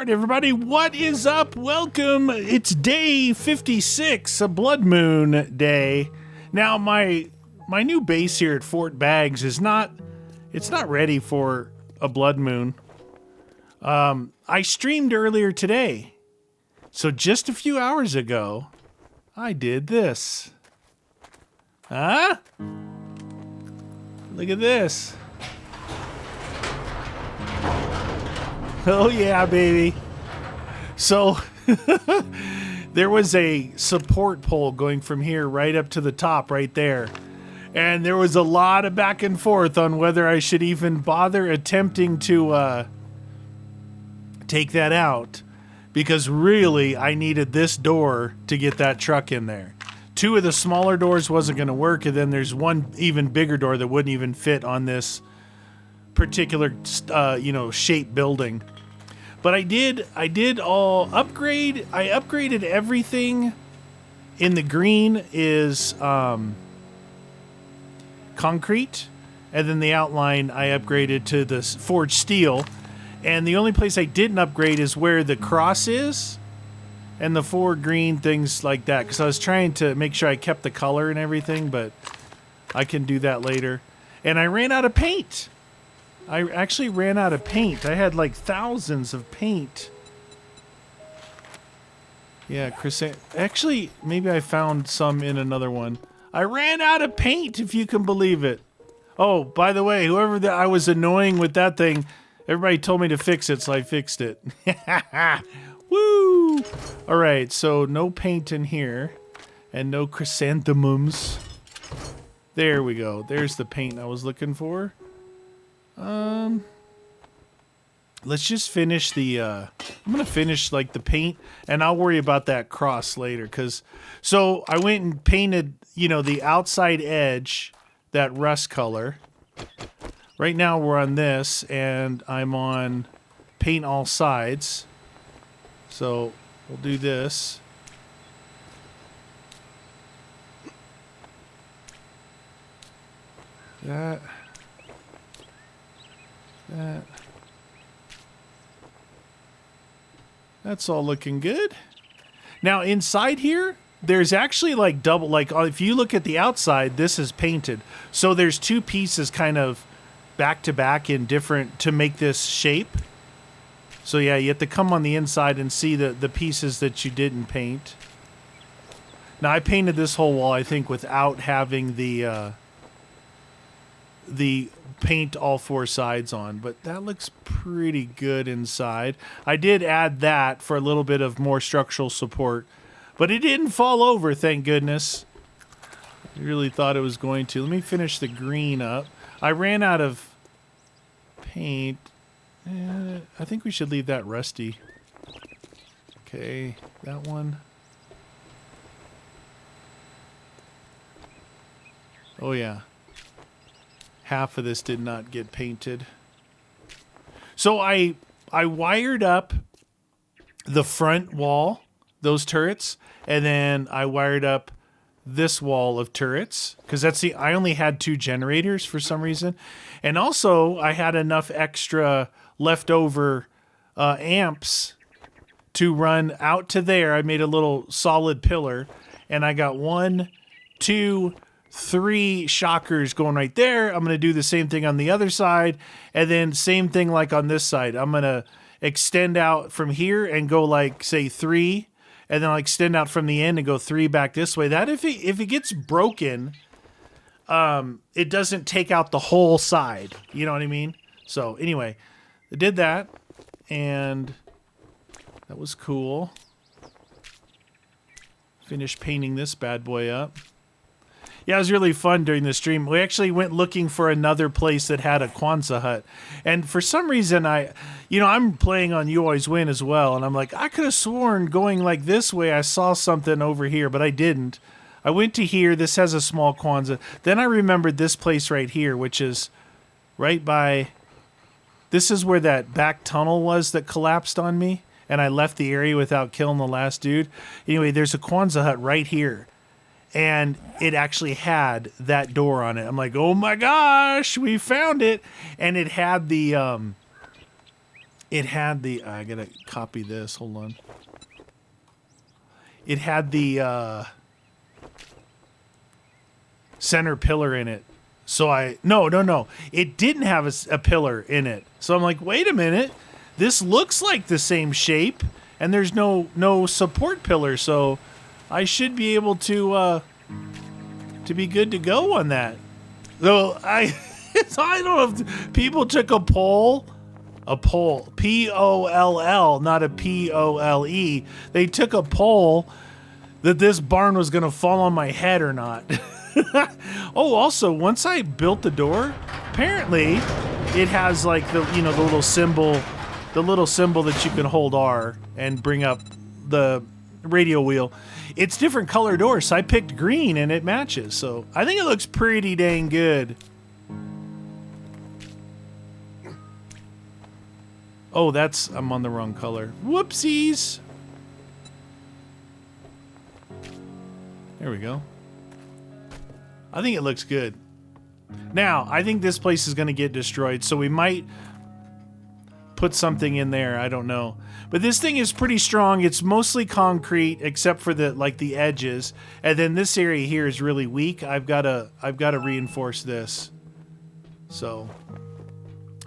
right, everybody, what is up? Welcome. It's day 56, a blood moon day. Now, my new base here at Fort Baggs is not ready for a blood moon. I streamed earlier today. So just a few hours ago, I did this. Huh? Look at this. Oh yeah, baby. So there was a support pole going from here right up to the top right there. And there was a lot of back and forth on whether I should even bother attempting to take that out. Because really, I needed this door to get that truck in there. Two of the smaller doors wasn't going to work, and then there's one even bigger door that wouldn't even fit on this particular, shape building. But I did all upgrade. I upgraded everything. In the green is concrete, and then the outline I upgraded to the forged steel. And the only place I didn't upgrade is where the cross is, and the four green things like that. Because I was trying to make sure I kept the color and everything, but I can do that later. And I ran out of paint. I actually ran out of paint. I had like thousands of paint. Yeah, Chris. Actually, maybe I found some in another one. I ran out of paint, if you can believe it. Oh, by the way, whoever I was annoying with that thing, everybody told me to fix it, so I fixed it. Woo! All right, so no paint in here, and no chrysanthemums. There we go. There's the paint I was looking for. Let's just finish the, I'm gonna finish, like, the paint, and I'll worry about that cross later, so I went and painted, the outside edge, that rust color. Right now we're on this, and I'm on paint all sides, so we'll do this. That's all looking good. Now inside here, there's actually like double, like if you look at the outside, this is painted. So there's two pieces kind of back to back in different to make this shape. So yeah, you have to come on the inside and see the pieces that you didn't paint. Now I painted this whole wall, I think, without having the paint all four sides on, but that looks pretty good inside. I did add that for a little bit of more structural support, but it didn't fall over, thank goodness. I really thought it was going to. Let me finish the green up. I ran out of paint. I think we should leave that rusty. Okay, that one. Oh yeah. Half of this did not get painted. So I wired up the front wall, those turrets, and then I wired up this wall of turrets, because I only had 2 generators for some reason. And also I had enough extra leftover amps to run out to there. I made a little solid pillar, and I got 1, 2, 3 shockers going right there. I'm going to do the same thing on the other side, and then same thing like on this side. I'm going to extend out from here and go like, say, 3, and then I'll extend out from the end and go 3 back this way. That if it gets broken, it doesn't take out the whole side. You know what I mean? So anyway, I did that, and that was cool. Finished painting this bad boy up. Yeah, it was really fun during the stream. We actually went looking for another place that had a Quonset hut. And for some reason, I'm playing on You Always Win as well. And I'm like, I could have sworn going like this way, I saw something over here, but I didn't. I went to here. This has a small Quonset. Then I remembered this place right here, which is right by... This is where that back tunnel was that collapsed on me. And I left the area without killing the last dude. Anyway, there's a Quonset hut right here. And it actually had that door on it. I'm like, oh my gosh, we found it. And it had the It had the, I gotta copy this, hold on. It had the center pillar in it. So no. It didn't have a pillar in it. So I'm like, wait a minute. This looks like the same shape and there's no support pillar. So I should be able to be good to go on that. So I don't know if people took a poll, P-O-L-L, not a P-O-L-E. They took a poll that this barn was going to fall on my head or not. Oh, also, once I built the door, apparently it has like the little symbol that you can hold R and bring up the radio wheel. It's different color doors, so I picked green and it matches. So I think it looks pretty dang good. Oh, I'm on the wrong color. Whoopsies. There we go. I think it looks good. Now, I think this place is going to get destroyed, so we might put something in there. I don't know. But this thing is pretty strong. It's mostly concrete, except for the edges. And then this area here is really weak. I've got to reinforce this. So,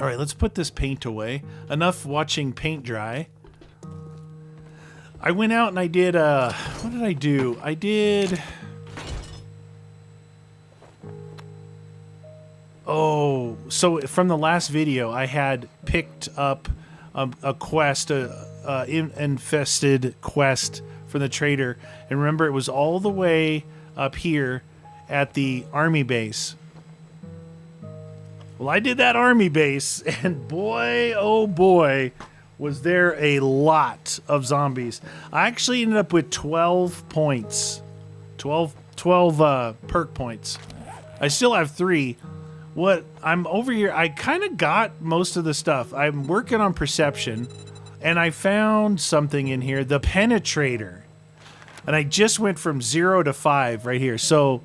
all right, let's put this paint away. Enough watching paint dry. I went out and I did, what did I do? I did... Oh, so from the last video, I had picked up a quest, infested quest from the trader. And remember, it was all the way up here at the army base. Well, I did that army base, and boy, oh boy, was there a lot of zombies. I actually ended up with 12 points. 12 perk points. I still have 3. What I'm over here, I kind of got most of the stuff. I'm working on perception, and I found something in here, the penetrator. And I just went from 0 to 5 right here. So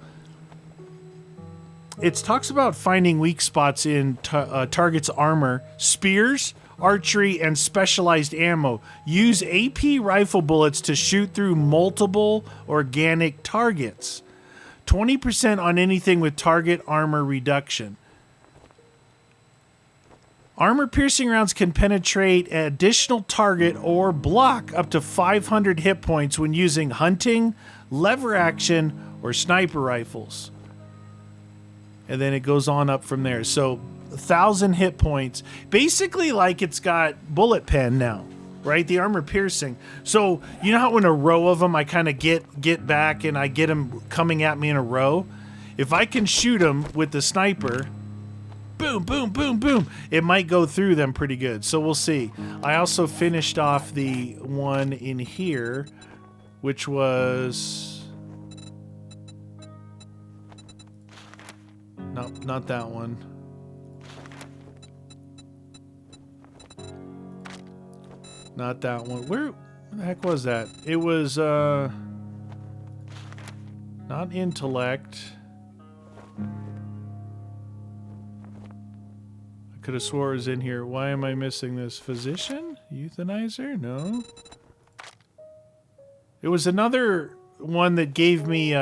it talks about finding weak spots in target's armor, spears, archery, and specialized ammo. Use AP rifle bullets to shoot through multiple organic targets. 20% on anything with target armor reduction. Armor-piercing rounds can penetrate an additional target or block up to 500 hit points when using hunting, lever action, or sniper rifles. And then it goes on up from there. So 1,000 hit points. Basically like it's got bullet pen now, right? The armor-piercing. So you know how in a row of them I kind of get back and I get them coming at me in a row? If I can shoot them with the sniper... boom, boom, boom, boom. It might go through them pretty good. So we'll see. I also finished off the one in here, which was... No, not that one. Not that one. Where the heck was that? It was, not intellect. Could have swore it was in here. Why am I missing this? Physician? Euthanizer? No. It was another one that gave me,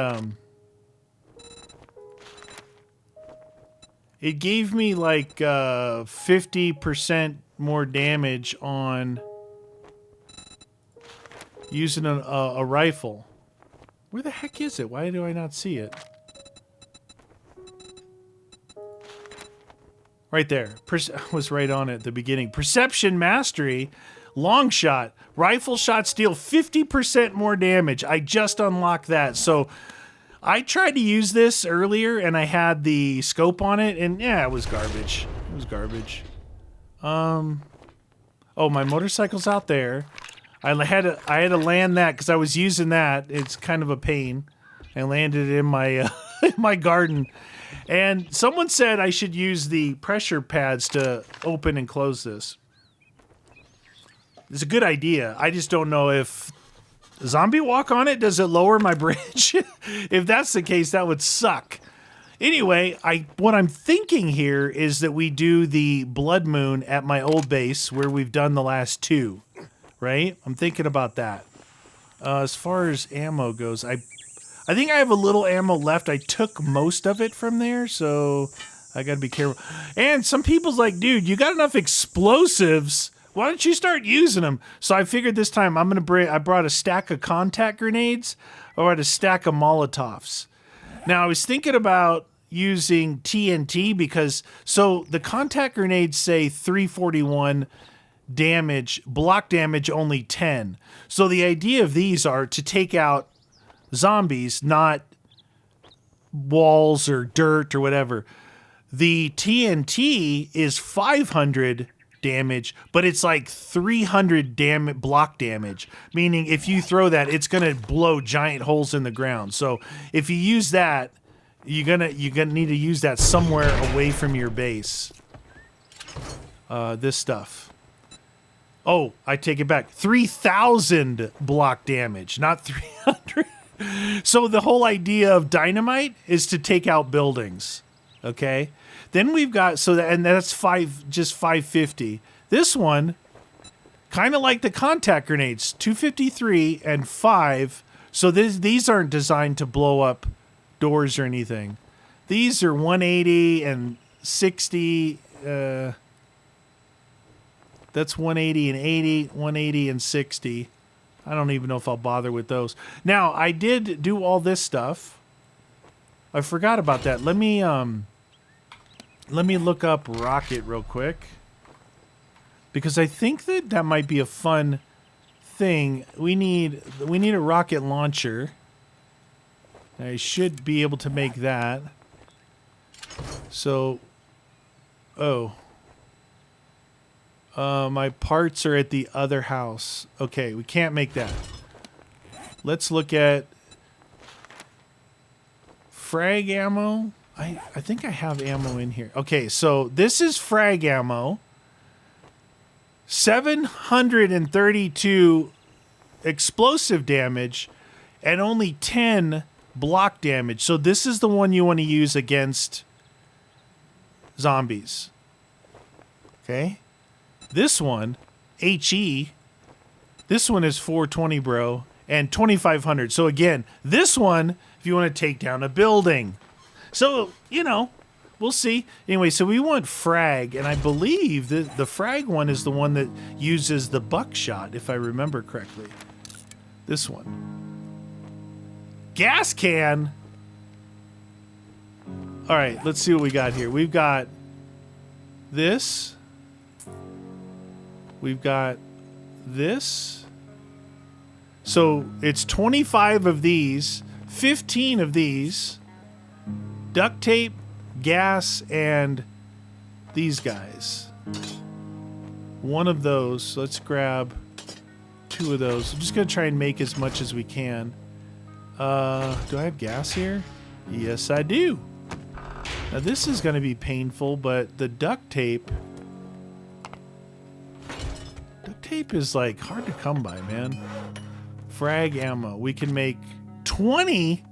it gave me like 50% more damage on using a rifle. Where the heck is it? Why do I not see it? Right there. Was right on it at the beginning. Perception mastery. Long shot. Rifle shots deal 50% more damage. I just unlocked that. So I tried to use this earlier and I had the scope on it and yeah, it was garbage. It was garbage. Oh, my motorcycle's out there. I had to land that because I was using that. It's kind of a pain. I landed it in my in my garden. And someone said I should use the pressure pads to open and close this. It's a good idea. I just don't know if zombie walk on it, does it lower my bridge? If that's the case, that would suck. Anyway, what I'm thinking here is that we do the blood moon at my old base where we've done the last 2, right? I'm thinking about that. As far as ammo goes, I think I have a little ammo left. I took most of it from there, so I got to be careful. And some people's like, dude, you got enough explosives. Why don't you start using them? So I figured this time I brought a stack of contact grenades or a stack of Molotovs. Now I was thinking about using TNT because so the contact grenades say 341 damage, block damage only 10. So the idea of these are to take out zombies, not walls or dirt or whatever. The TNT is 500 damage, but it's like 300 block damage, meaning if you throw that, it's going to blow giant holes in the ground. So if you use that, you're gonna need to use that somewhere away from your base. This stuff. Oh, I take it back. 3,000 block damage, not 300. So the whole idea of dynamite is to take out buildings. Okay. Then we've got and that's just 550. This one, kind of like the contact grenades, 253 and 5. So these aren't designed to blow up doors or anything. These are 180 and 60. That's 180 and 80, 180 and 60. I don't even know if I'll bother with those. Now, I did do all this stuff. I forgot about that. Let me look up rocket real quick. Because I think that might be a fun thing. We need a rocket launcher. I should be able to make that. So, my parts are at the other house. Okay, we can't make that. Let's look at frag ammo. I think I have ammo in here. Okay, so this is frag ammo. 732 explosive damage and only 10 block damage. So this is the one you want to use against zombies. Okay? This one, HE, this one is 420, bro, and 2,500. So again, this one, if you want to take down a building. So, we'll see. Anyway, so we want frag, and I believe the frag one is the one that uses the buckshot, if I remember correctly. This one. Gas can. All right, let's see what we got here. We've got this. We've got this. So it's 25 of these, 15 of these, duct tape, gas, and these guys. One of those. Let's grab 2 of those. I'm just going to try and make as much as we can. Do I have gas here? Yes, I do. Now this is going to be painful, but the duct tape is like hard to come by, man. Frag ammo. We can make 20.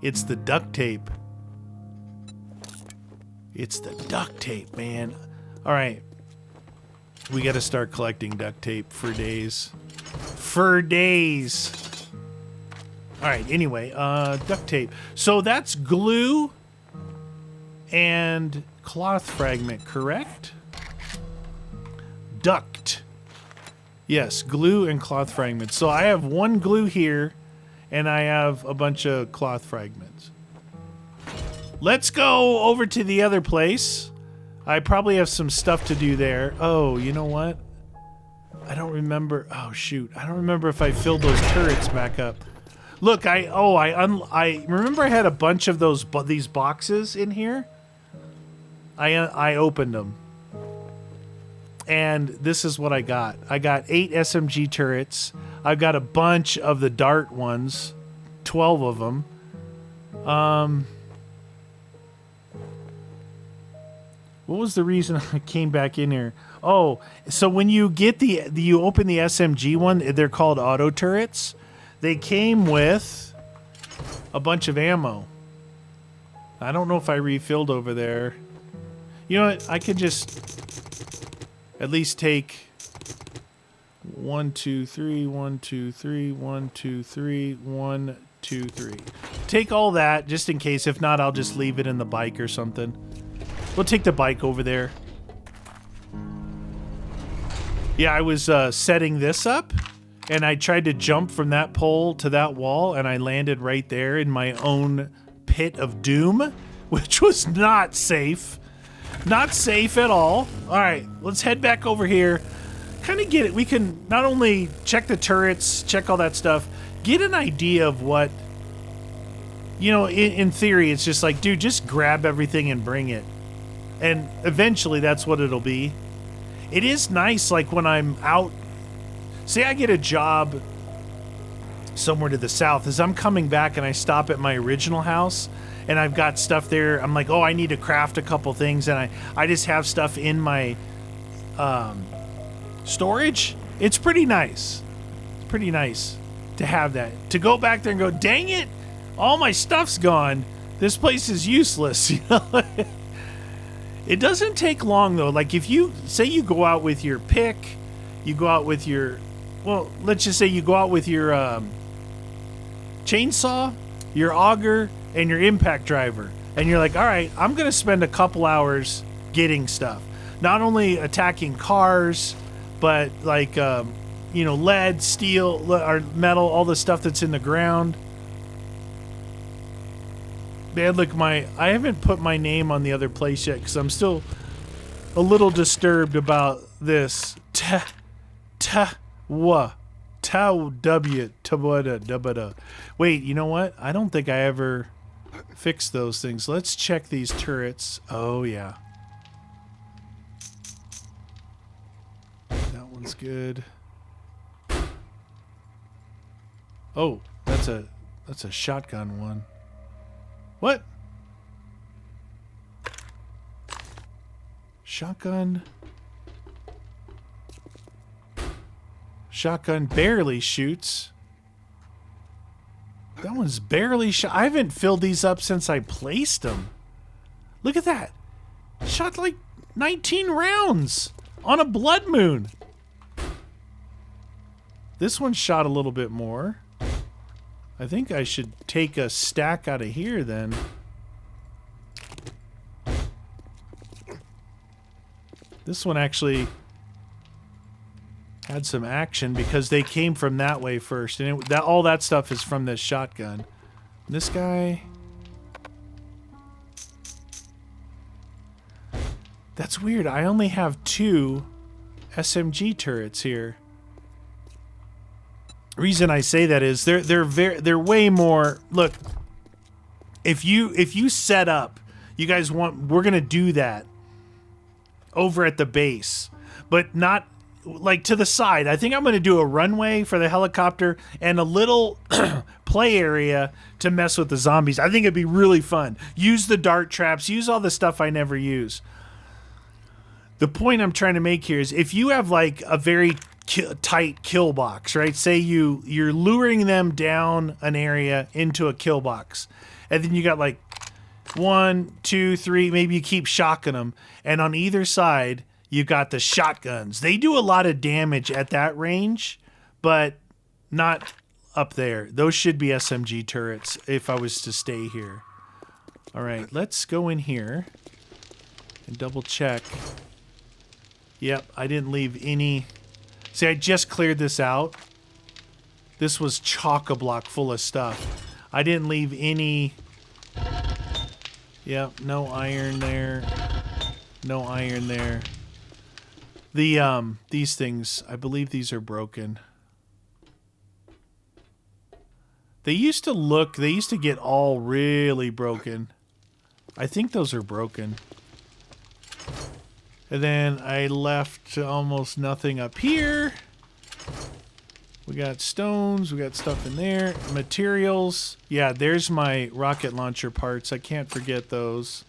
It's the duct tape. It's the duct tape, man. All right. We got to start collecting duct tape for days. For days. All right. Anyway, duct tape. So that's glue and cloth fragment, correct? Duct. Yes, glue and cloth fragments. So I have 1 glue here, and I have a bunch of cloth fragments. Let's go over to the other place. I probably have some stuff to do there. Oh, you know what? I don't remember. Oh, shoot. I don't remember if I filled those turrets back up. Look, I remember I had a bunch of these boxes in here. I opened them. And this is what I got. I got 8 SMG turrets. I've got a bunch of the dart ones, 12 of them. What was the reason I came back in here? Oh, so when you get you open the SMG one, they're called auto turrets. They came with a bunch of ammo. I don't know if I refilled over there. You know what? I could just at least take 1, 2, 3, 1, 2, 3, 1, 2, 3, 1, 2, 3. Take all that just in case. If not, I'll just leave it in the bike or something. We'll take the bike over there. Yeah, I was setting this up, and I tried to jump from that pole to that wall, and I landed right there in my own pit of doom, which was not safe. Not safe at all. All right, let's head back over here. Kind of get it. We can not only check the turrets, check all that stuff, get an idea of what, you know, in theory, it's just like, dude, just grab everything and bring it. And eventually that's what it'll be. It is nice, like when I'm out, say I get a job somewhere to the south, as I'm coming back and I stop at my original house and I've got stuff there, I'm like, oh, I need to craft a couple things, and I just have stuff in my storage. It's pretty nice. It's pretty nice to have that. To go back there and go, dang it, all my stuff's gone. This place is useless, you know? It doesn't take long, though. Like, if you, say you go out with your pick, you go out with your, well, let's just say you go out with your chainsaw, your auger, and your impact driver. And you're like, all right, I'm going to spend a couple hours getting stuff. Not only attacking cars, but like, you know, lead, steel, or metal, all the stuff that's in the ground. Man, look, I haven't put my name on the other place yet because I'm still a little disturbed about this. Wait, you know what? I don't think I ever fixed those things. Let's check these turrets. Oh, yeah. That one's good. Oh, that's a shotgun one. What? Shotgun. Shotgun barely shoots. That one's barely shot. I haven't filled these up since I placed them. Look at that. Shot like 19 rounds on a blood moon. This one shot a little bit more. I think I should take a stack out of here then. This one actually had some action because they came from that way first. And all that stuff is from this shotgun. This guy... That's weird. I only have 2 SMG turrets here. Reason I say that is they're way more. Look, if you set up, you guys want, we're gonna do that over at the base, but not like to the side. I think I'm gonna do a runway for the helicopter and a little play area to mess with the zombies. I think it'd be really fun. Use the dart traps. Use all the stuff I never use. The point I'm trying to make here is if you have like a very tight kill box, right? Say you're luring them down an area into a kill box, and then you got like 1, 2, 3, maybe you keep shocking them, and on either side you've got the shotguns. They do a lot of damage at that range, but not up there. Those should be SMG turrets if I was to stay here. All right, let's go in here and double check. Yep, I didn't leave any. See, I just cleared this out. This was chock-a-block full of stuff. I didn't leave any... Yep, no iron there. No iron there. These things, I believe these are broken. They used to get all really broken. I think those are broken. And then I left almost nothing up here. We got stones. We got stuff in there. Materials. Yeah, there's my rocket launcher parts. I can't forget those.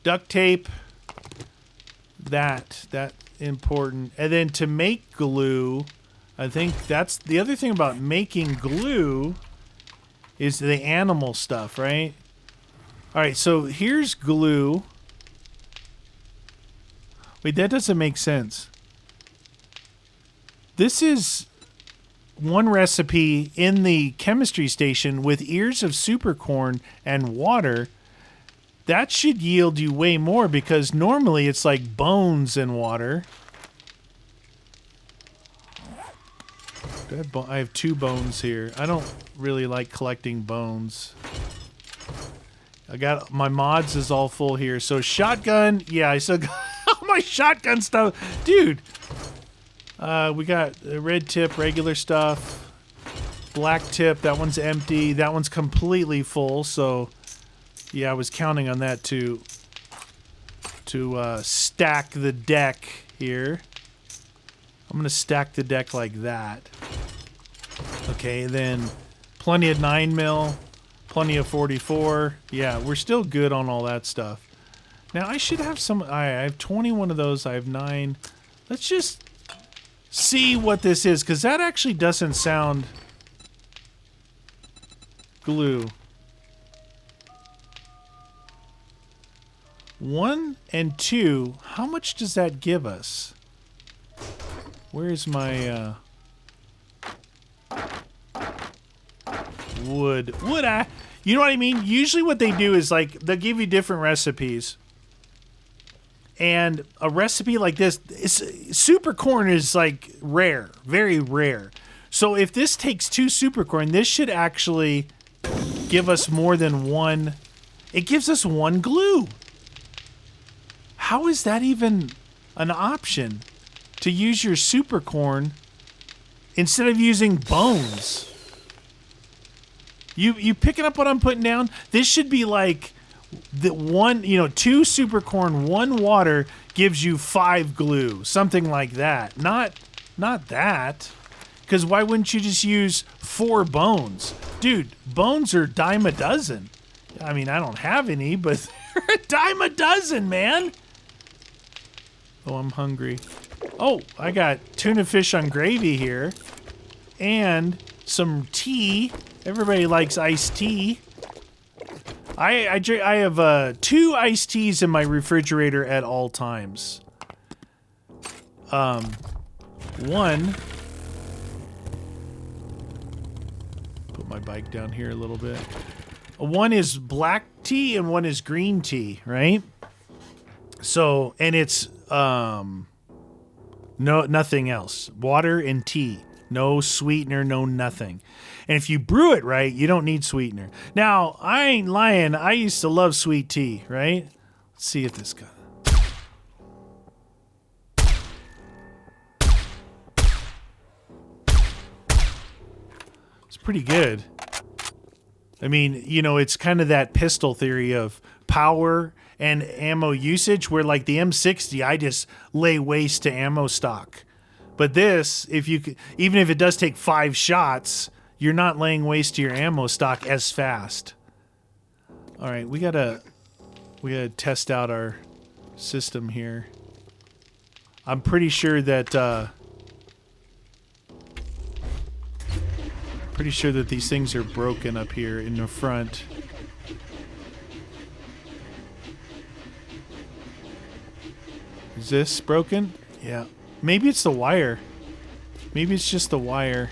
Duct tape. That important. And then to make glue, I think that's the other thing about making glue is the animal stuff, right? All right, so here's glue. Wait, that doesn't make sense. This is one recipe in the chemistry station with ears of supercorn and water. That should yield you way more because normally it's like bones and water. I have 2 bones here. I don't really like collecting bones. I got my mods is all full here. So shotgun, yeah, I still got all my shotgun stuff. Dude, we got red tip, regular stuff. Black tip, that one's empty. That one's completely full, so yeah, I was counting on that to stack the deck here. I'm going to stack the deck like that. Okay, then plenty of 9mm, plenty of 44. Yeah, we're still good on all that stuff. Now, I should have some... I have 21 of those. I have 9. Let's just see what this is, because that actually doesn't sound... glue. 1 and 2. How much does that give us? Where's my wood? You know what I mean? Usually what they do is like they'll give you different recipes. And a recipe like this, supercorn is like rare, very rare. So if this takes 2 supercorn, this should actually give us more than 1. It gives us 1 glue. How is that even an option? To use your supercorn instead of using bones. You picking up what I'm putting down? This should be like the 1, 2 supercorn, 1 water gives you 5 glue, something like that. Not that. Because why wouldn't you just use 4 bones? Dude, bones are dime a dozen. I mean, I don't have any, but they're a dime a dozen, man. Oh, I'm hungry. Oh, I got tuna fish on gravy here. And some tea. Everybody likes iced tea. I have 2 iced teas in my refrigerator at all times. One. Put my bike down here a little bit. One is black tea and one is green tea, right? So, and it's nothing else. Water and tea. No sweetener, no nothing. And if you brew it right, you don't need sweetener. Now, I ain't lying. I used to love sweet tea, right? Let's see if this got... It's pretty good. I mean, it's kind of that pistol theory of power and ammo usage where like the M60, I just lay waste to ammo stock. But this, even if it does take 5 shots, you're not laying waste to your ammo stock as fast. All right, we gotta test out our system here. I'm pretty sure that these things are broken up here in the front. Is this broken? Yeah. Maybe it's the wire. Maybe it's just the wire.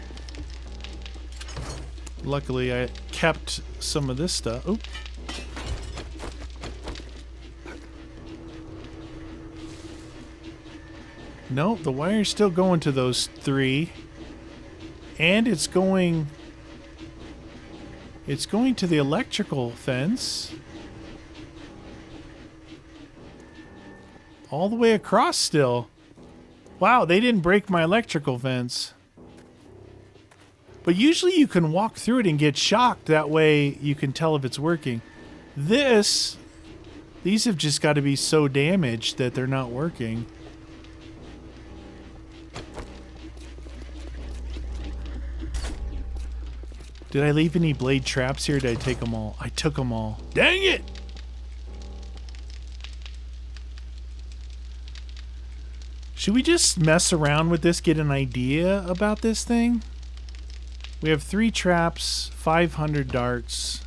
Luckily, I kept some of this stuff. Oop. No, the wire's still going to those 3. And it's going to the electrical fence. All the way across still. Wow, they didn't break my electrical fence. But usually you can walk through it and get shocked. That way you can tell if it's working. These have just got to be so damaged that they're not working. Did I leave any blade traps here? Did I take them all? I took them all. Dang it! Should we just mess around with this, get an idea about this thing? We have 3 traps, 500 darts.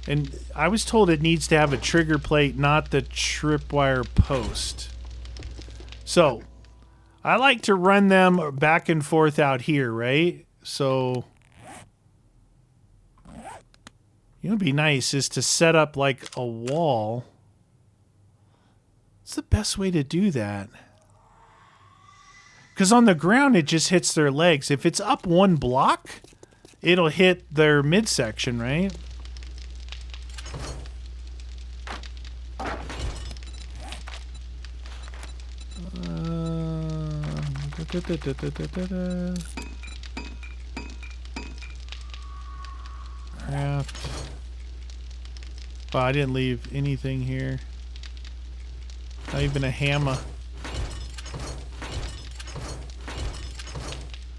And I was told it needs to have a trigger plate, not the tripwire post. So, I like to run them back and forth out here, right? So, you know, what'd be nice is to set up like a wall. What's the best way to do that? Because on the ground, it just hits their legs. If it's up one block, it'll hit their midsection, right? Craft. Wow, I didn't leave anything here. Not even a hammer.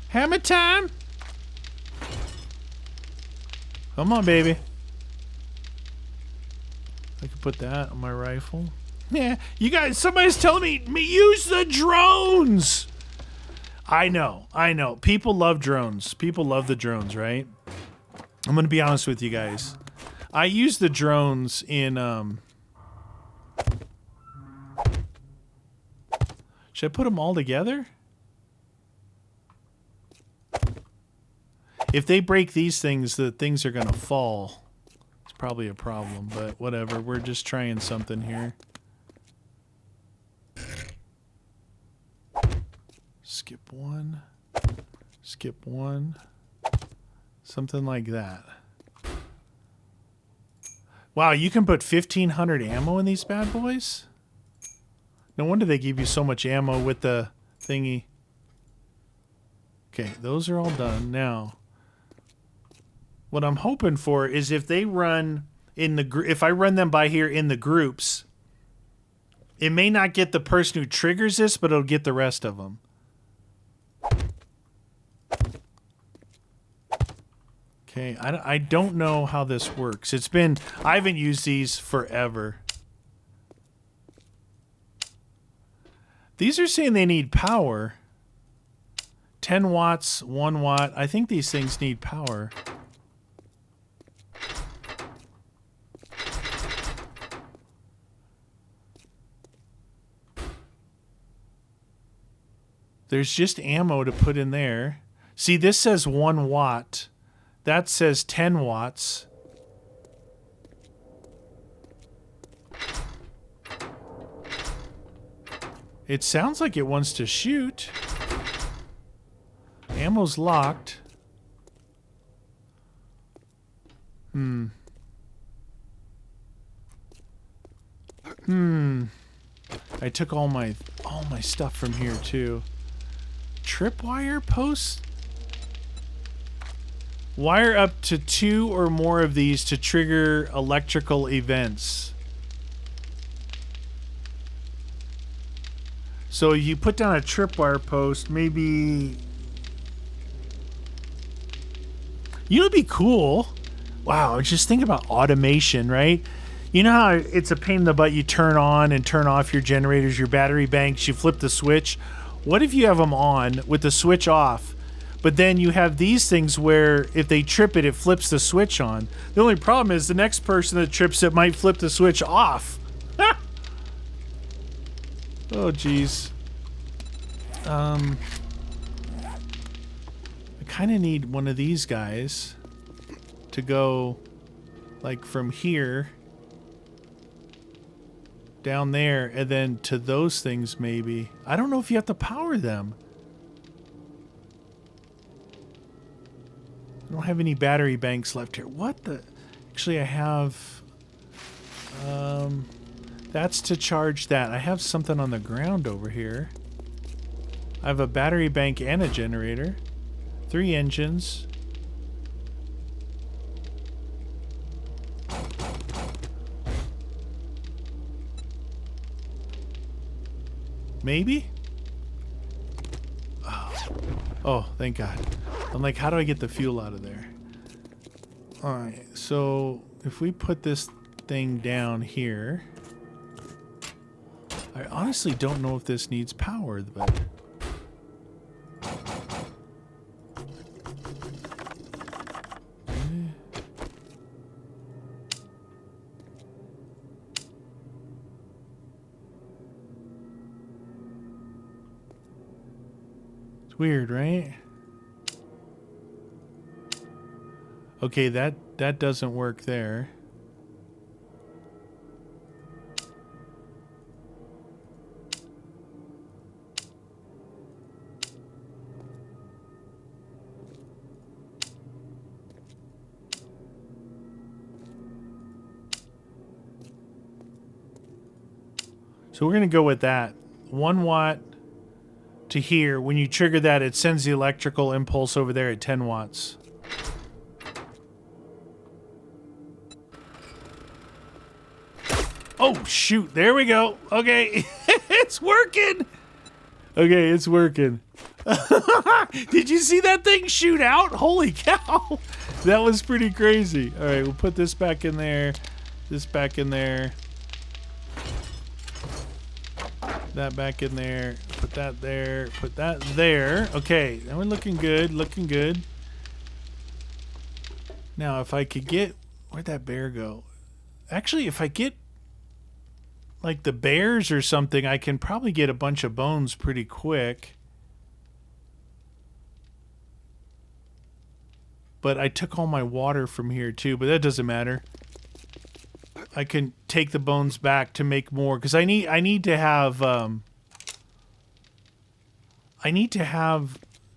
Hammer time! Come on, baby. I could put that on my rifle. Yeah, you guys, somebody's telling me use the drones! I know. People love drones. People love the drones, right? I'm going to be honest with you guys. I use the drones in, should I put them all together? If they break these things, the things are going to fall. It's probably a problem, but whatever. We're just trying something here. Skip one. Skip one. Something like that. Wow, you can put 1,500 ammo in these bad boys? No wonder they give you so much ammo with the thingy. Okay, those are all done. Now, what I'm hoping for is if they run in the if I run them by here in the groups, it may not get the person who triggers this, but it'll get the rest of them. Okay, I don't know how this works. I haven't used these forever. These are saying they need power. 10 watts, 1 watt. I think these things need power. There's just ammo to put in there. See, this says 1 watt. That says 10 watts. It sounds like it wants to shoot. Ammo's locked. I took all my stuff from here too. Tripwire posts? Wire up to 2 or more of these to trigger electrical events. So you put down a tripwire post, maybe... You know, it'd be cool. Wow, just think about automation, right? You know how it's a pain in the butt, you turn on and turn off your generators, your battery banks, you flip the switch. What if you have them on with the switch off? But then you have these things where if they trip it, it flips the switch on. The only problem is the next person that trips it might flip the switch off. Oh, geez. I kind of need one of these guys to go, like, from here down there and then to those things maybe. I don't know if you have to power them. I don't have any battery banks left here. What the? Actually, I have... that's to charge that. I have something on the ground over here. I have a battery bank and a generator. 3 engines. Maybe? Oh, thank God. I'm like, how do I get the fuel out of there? Alright, so if we put this thing down here... I honestly don't know if this needs power, but... It's weird, right? Okay, that doesn't work there. So we're going to go with that. 1 watt to here. When you trigger that, it sends the electrical impulse over there at 10 watts. Oh, shoot. There we go. Okay. It's working. Okay, it's working. Did you see that thing shoot out? Holy cow. That was pretty crazy. All right, we'll put this back in there. This back in there. That back in there. Put that there. Put that there. Okay, now we're looking good. Looking good. Now, if I could get... Where'd that bear go? Actually, if I get like the bears or something, I can probably get a bunch of bones pretty quick. But I took all my water from here too, but that doesn't matter. I can take the bones back to make more, because I need to have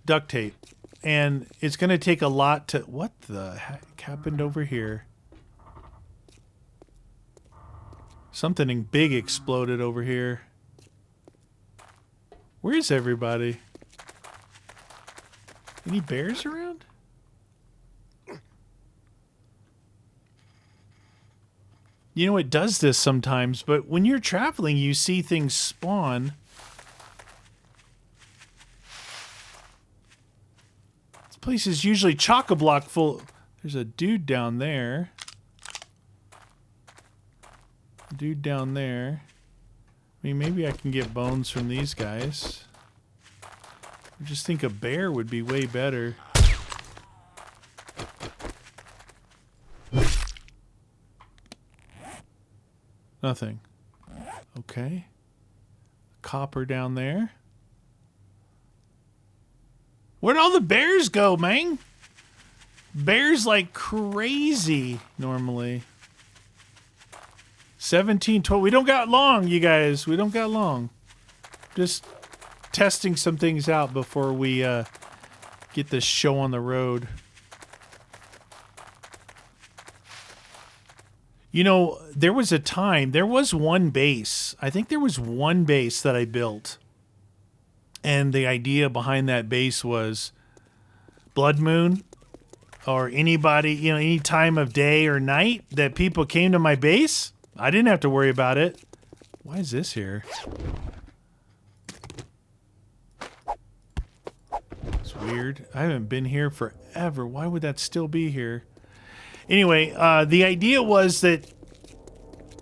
duct tape, and it's going to take a lot to... What the heck happened over here? Something big exploded over here. Where's everybody? Any bears around? You know, it does this sometimes, but when you're traveling, you see things spawn. This place is usually chock-a-block full. There's a dude down there. Dude down there. I mean, maybe I can get bones from these guys. I just think a bear would be way better. Nothing. Okay. Copper down there. Where'd all the bears go, man? Bears like crazy normally. 17, 12. We don't got long, you guys. We don't got long. Just testing some things out before we get this show on the road. You know, there was a time, there was one base. I think there was one base that I built. And the idea behind that base was blood moon, or anybody, you know, any time of day or night that people came to my base, I didn't have to worry about it. Why is this here? It's weird. I haven't been here forever. Why would that still be here? Anyway, the idea was that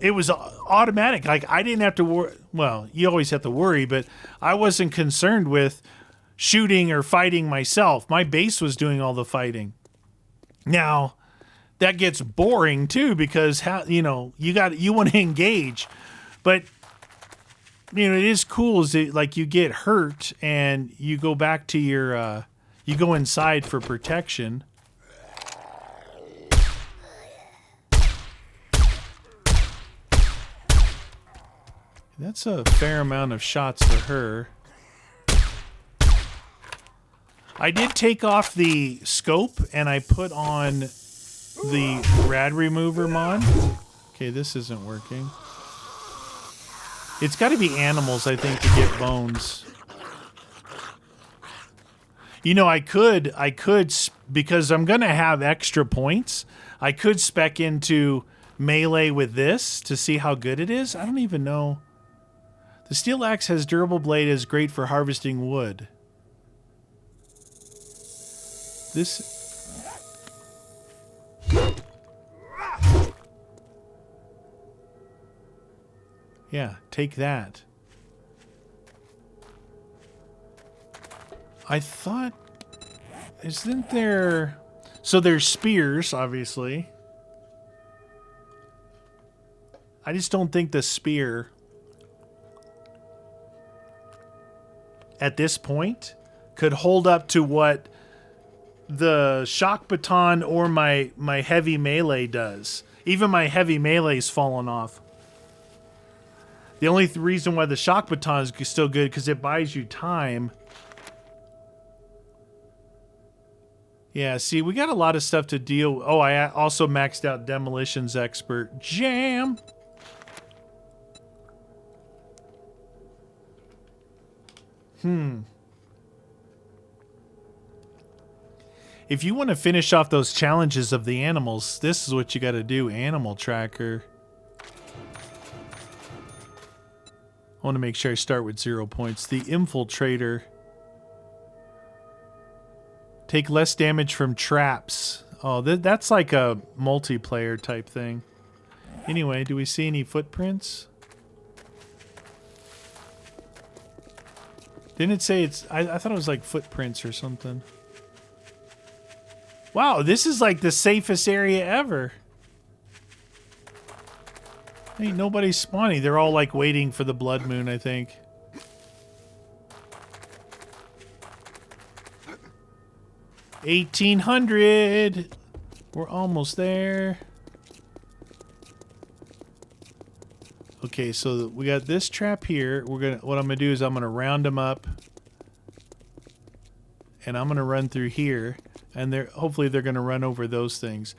it was automatic. Like, I didn't have to worry. Well, you always have to worry, but I wasn't concerned with shooting or fighting myself. My base was doing all the fighting. Now, that gets boring too, because you want to engage, but you know, it is cool is that, like, you get hurt and you go back to your you go inside for protection. That's a fair amount of shots for her. I did take off the scope and I put on the rad remover mod. Okay, this isn't working. It's got to be animals, I think, to get bones. You know, I could, because I'm going to have extra points, I could spec into melee with this to see how good it is. I don't even know. The steel axe has durable blade, is great for harvesting wood. This... Yeah, take that. I thought... Isn't there... So there's spears, obviously. I just don't think the spear... At this point, could hold up to what the shock baton or my heavy melee does. Even my heavy melee's fallen off. The only reason why the shock baton is still good because it buys you time. Yeah, see, we got a lot of stuff to deal with. Oh, I also maxed out Demolitions Expert. Jam! If you want to finish off those challenges of the animals, this is what you got to do. Animal tracker. I want to make sure I start with 0 points. The Infiltrator. Take less damage from traps. Oh, that's like a multiplayer type thing. Anyway, do we see any footprints? Didn't it say it's... I thought it was like footprints or something. Wow, this is like the safest area ever. Ain't nobody spawning. They're all like waiting for the blood moon, I think. $1,800. We're almost there. Okay, so we got this trap here. What I'm gonna do is I'm gonna round them up, and I'm gonna run through here, and hopefully they're gonna run over those things.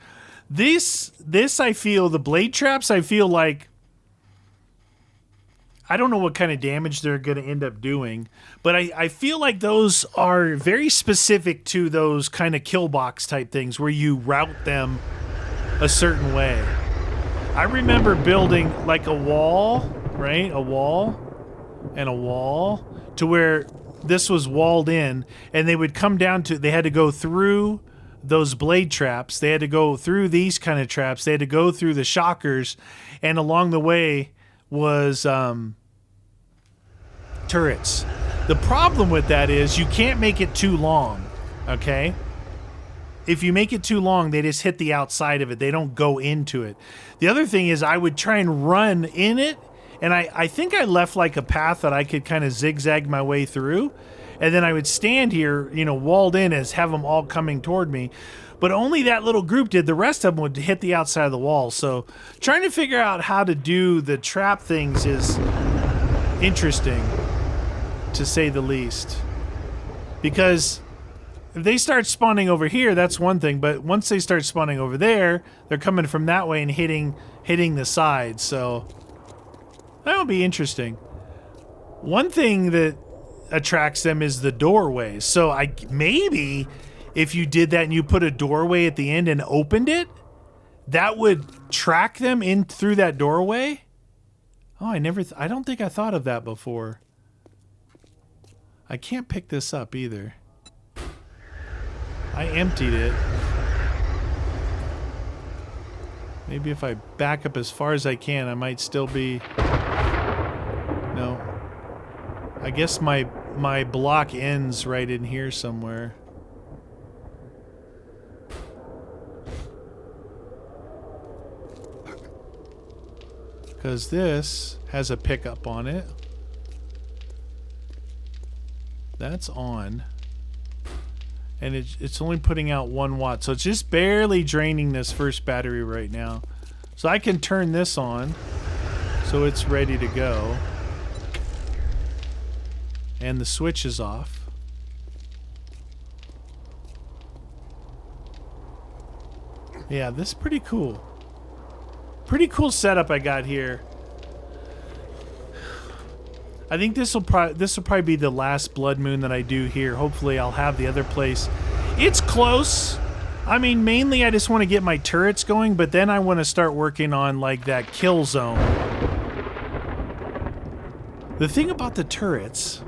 This I feel, the blade traps, I feel like, I don't know what kind of damage they're going to end up doing, but I feel like those are very specific to those kind of kill box type things where you route them a certain way. I remember building like a wall, right? A wall and a wall to where this was walled in, and they would come down to, they had to go through those blade traps. They had to go through these kind of traps. They had to go through the shockers, and along the way was turrets. The problem with that is you can't make it too long, okay? If you make it too long, they just hit the outside of it. They don't go into it. The other thing is I would try and run in it, and I think I left like a path that I could kind of zigzag my way through. And then I would stand here, you know, walled in, as have them all coming toward me. But only that little group did. The rest of them would hit the outside of the wall. So trying to figure out how to do the trap things is interesting, to say the least. Because if they start spawning over here, that's one thing. But once they start spawning over there, they're coming from that way and hitting the sides. So that'll be interesting. One thing that attracts them is the doorways. So maybe if you did that and you put a doorway at the end and opened it, that would track them in through that doorway. Oh, I don't think I thought of that before. I can't pick this up either. I emptied it. Maybe if I back up as far as I can, I might still be... No. I guess my block ends right in here somewhere. Because this has a pickup on it. That's on. And it's only putting out 1 watt. So it's just barely draining this first battery right now. So I can turn this on so it's ready to go. And the switch is off. Yeah, this is pretty cool. Pretty cool setup I got here. I think this will probably be the last blood moon that I do here. Hopefully I'll have the other place. It's close. I mean, mainly I just want to get my turrets going, but then I want to start working on like that kill zone. The thing about the turrets,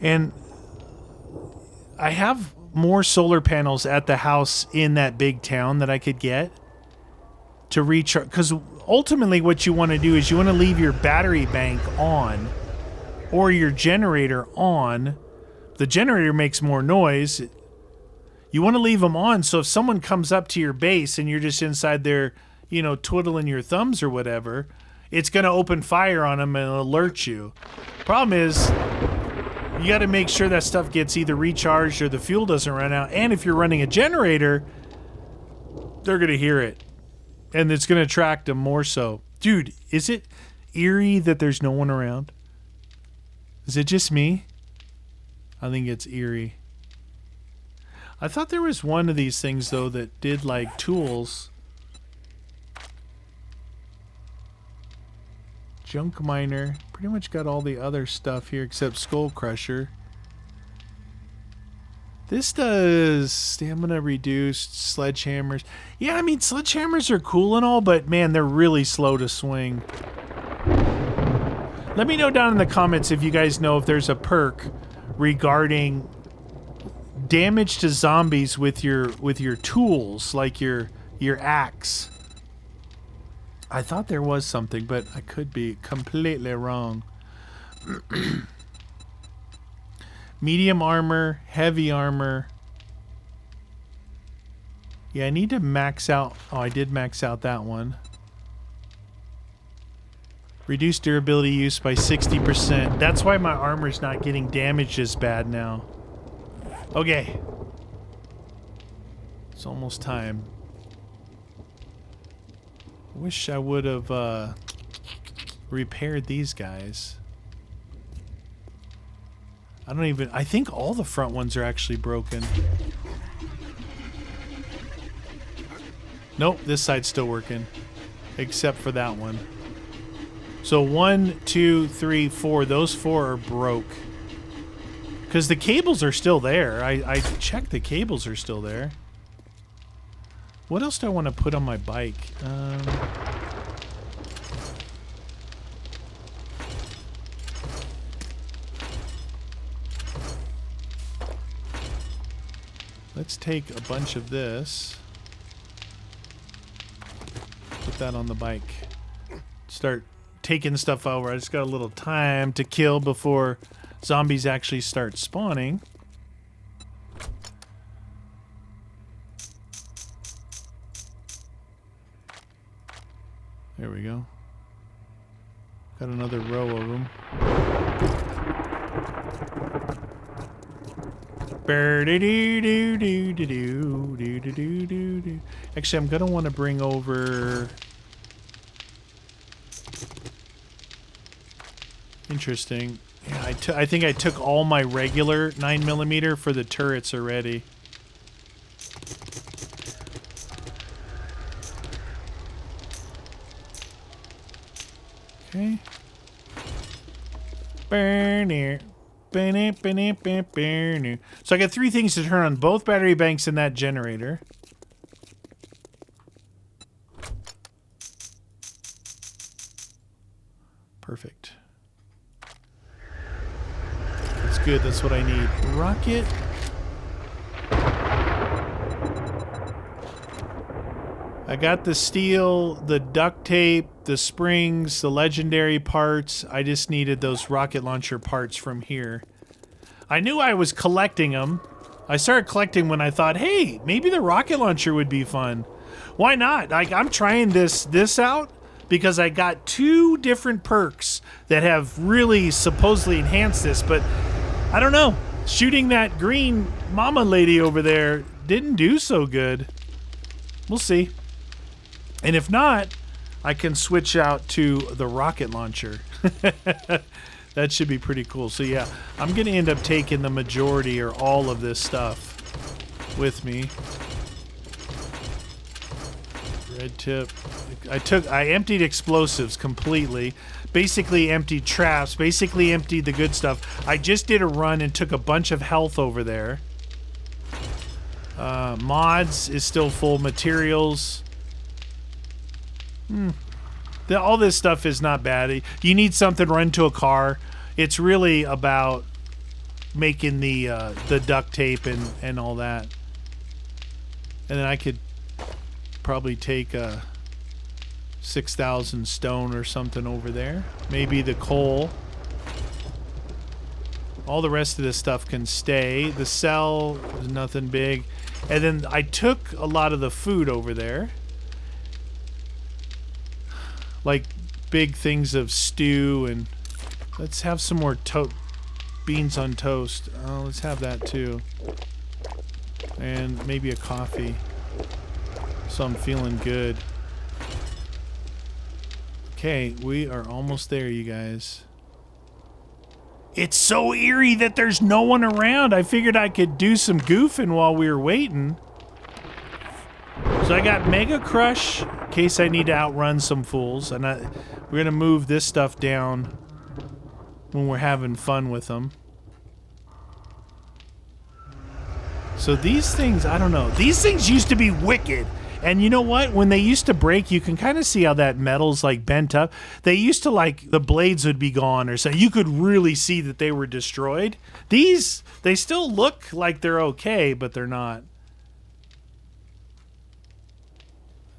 and I have more solar panels at the house in that big town that I could get to recharge, because ultimately what you want to do is you want to leave your battery bank on or your generator on. The generator makes more noise. You want to leave them on so if someone comes up to your base and you're just inside there, you know, twiddling your thumbs or whatever, it's going to open fire on them and alert you. Problem is, You got to make sure that stuff gets either recharged or the fuel doesn't run out. And if you're running a generator, they're going to hear it. And it's going to attract them more so. Dude, is it eerie that there's no one around? Is it just me? I think it's eerie. I thought there was one of these things, though, that did, like, tools. Junk miner. Pretty much got all the other stuff here except skull crusher. This does stamina reduced, sledgehammers. Yeah, I mean, sledgehammers are cool and all, but man, they're really slow to swing. Let me know down in the comments if you guys know if there's a perk regarding damage to zombies with your tools, like your axe. I thought there was something, but I could be completely wrong. Medium armor, heavy armor. Yeah, I need to max out. Oh, I did max out that one. Reduce durability use by 60%. That's why my armor's not getting damaged as bad now. Okay. It's almost time. Wish I would have repaired these guys. I think all the front ones are actually broken. Nope, this side's still working. Except for that one. So 1, 2, 3, 4. Those 4 are broke. Because the cables are still there. I checked the cables are still there. What else do I want to put on my bike? Let's take a bunch of this. Put that on the bike. Start taking stuff over. I just got a little time to kill before zombies actually start spawning. There we go. Got another row of them. Actually, I'm gonna want to bring over. Interesting. Yeah, I think I took all my regular 9mm for the turrets already. Okay. Burn it. So I got 3 things to turn on: both battery banks and that generator. Perfect. That's good. That's what I need. Rocket. I got the steel, the duct tape, the springs, the legendary parts. I just needed those rocket launcher parts from here. I knew I was collecting them. I started collecting when I thought, hey, maybe the rocket launcher would be fun. Why not? Like, I'm trying this out because I got 2 different perks that have really supposedly enhanced this, but I don't know. Shooting that green mama lady over there didn't do so good. We'll see. And if not, I can switch out to the rocket launcher. That should be pretty cool. So yeah, I'm going to end up taking the majority or all of this stuff with me. Red tip. I emptied explosives completely. Basically emptied traps. Basically emptied the good stuff. I just did a run and took a bunch of health over there. Mods is still full. Materials. All this stuff is not bad. You need something run to a car. It's really about making the duct tape and all that. And then I could probably take a 6,000 stone or something over there. Maybe the coal. All the rest of this stuff can stay. The cell is nothing big. And then I took a lot of the food over there. Like big things of stew, and let's have some more beans on toast. Let's have that too. And maybe a coffee. So I'm feeling good. Okay, we are almost there, you guys. It's so eerie that there's no one around. I figured I could do some goofing while we were waiting. So I got Mega Crush in case I need to outrun some fools. And we're going to move this stuff down when we're having fun with them. So these things, I don't know. These things used to be wicked. And you know what? When they used to break, you can kind of see how that metal's like bent up. They used to like, the blades would be gone or so. You could really see that they were destroyed. These, they still look like they're okay, but they're not.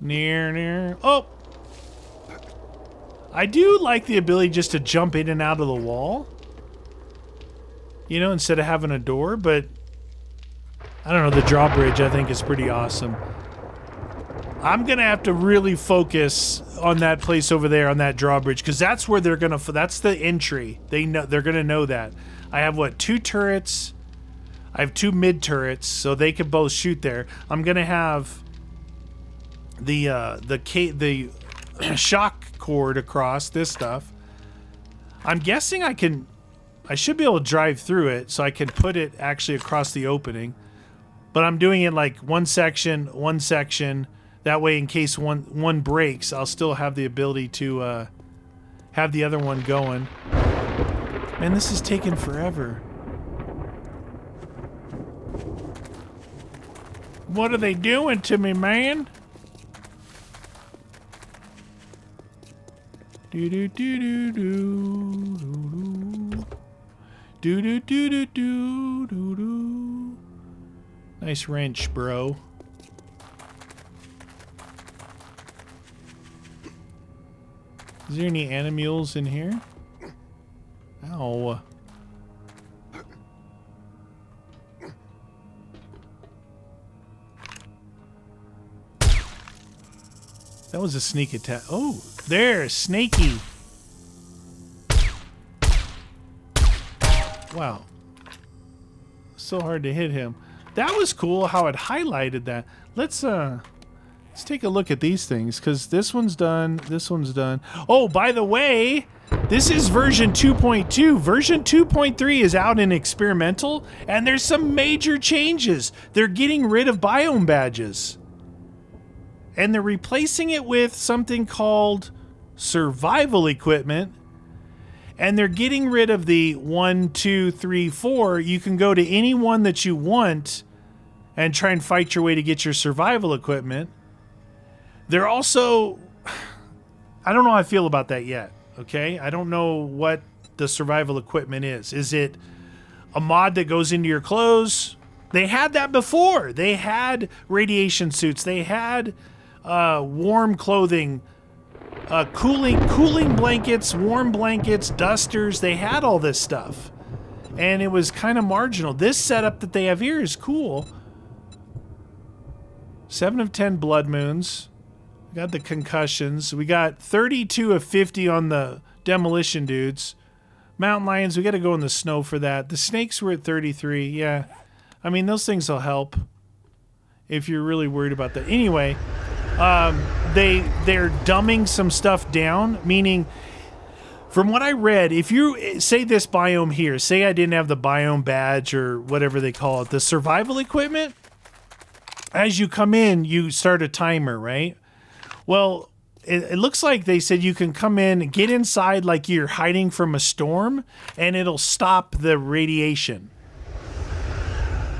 Near. Oh! I do like the ability just to jump in and out of the wall. You know, instead of having a door, but I don't know, the drawbridge I think is pretty awesome. I'm gonna have to really focus on that place over there on that drawbridge because that's where they're gonna. That's the entry. They know they're gonna know that. I have what, 2 turrets. I have 2 mid turrets, so they can both shoot there. I'm gonna have the shock cord across this stuff. I'm guessing I should be able to drive through it, so I can put it actually across the opening. But I'm doing it like one section. That way, in case one breaks, I'll still have the ability to have the other one going. Man, this is taking forever. What are they doing to me, man? Do do do do do do do do do do do do. Nice wrench, bro. Is there any animals in here? Ow. That was a sneak attack. Oh, there, Snaky. Wow. So hard to hit him. That was cool how it highlighted that. Let's take a look at these things, because this one's done, this one's done. Oh, by the way, this is version 2.2. Version 2.3 is out in experimental, and there's some major changes. They're getting rid of biome badges. And they're replacing it with something called survival equipment. And they're getting rid of the 1, 2, 3, 4. You can go to any one that you want and try and fight your way to get your survival equipment. They're also, I don't know how I feel about that yet, okay? I don't know what the survival equipment is. Is it a mod that goes into your clothes? They had that before. They had radiation suits. They had warm clothing, cooling blankets, warm blankets, dusters. They had all this stuff. And it was kind of marginal. This setup that they have here is cool. 7 of 10 blood moons. We got the concussions. We got 32 of 50 on the demolition dudes. Mountain lions, we got to go in the snow for that. The snakes were at 33. Yeah. I mean, those things will help if you're really worried about that. Anyway, they're dumbing some stuff down, meaning from what I read, if you say this biome here, say I didn't have the biome badge or whatever they call it, the survival equipment, as you come in, you start a timer, right? Well, it looks like they said you can come in, get inside like you're hiding from a storm, and it'll stop the radiation.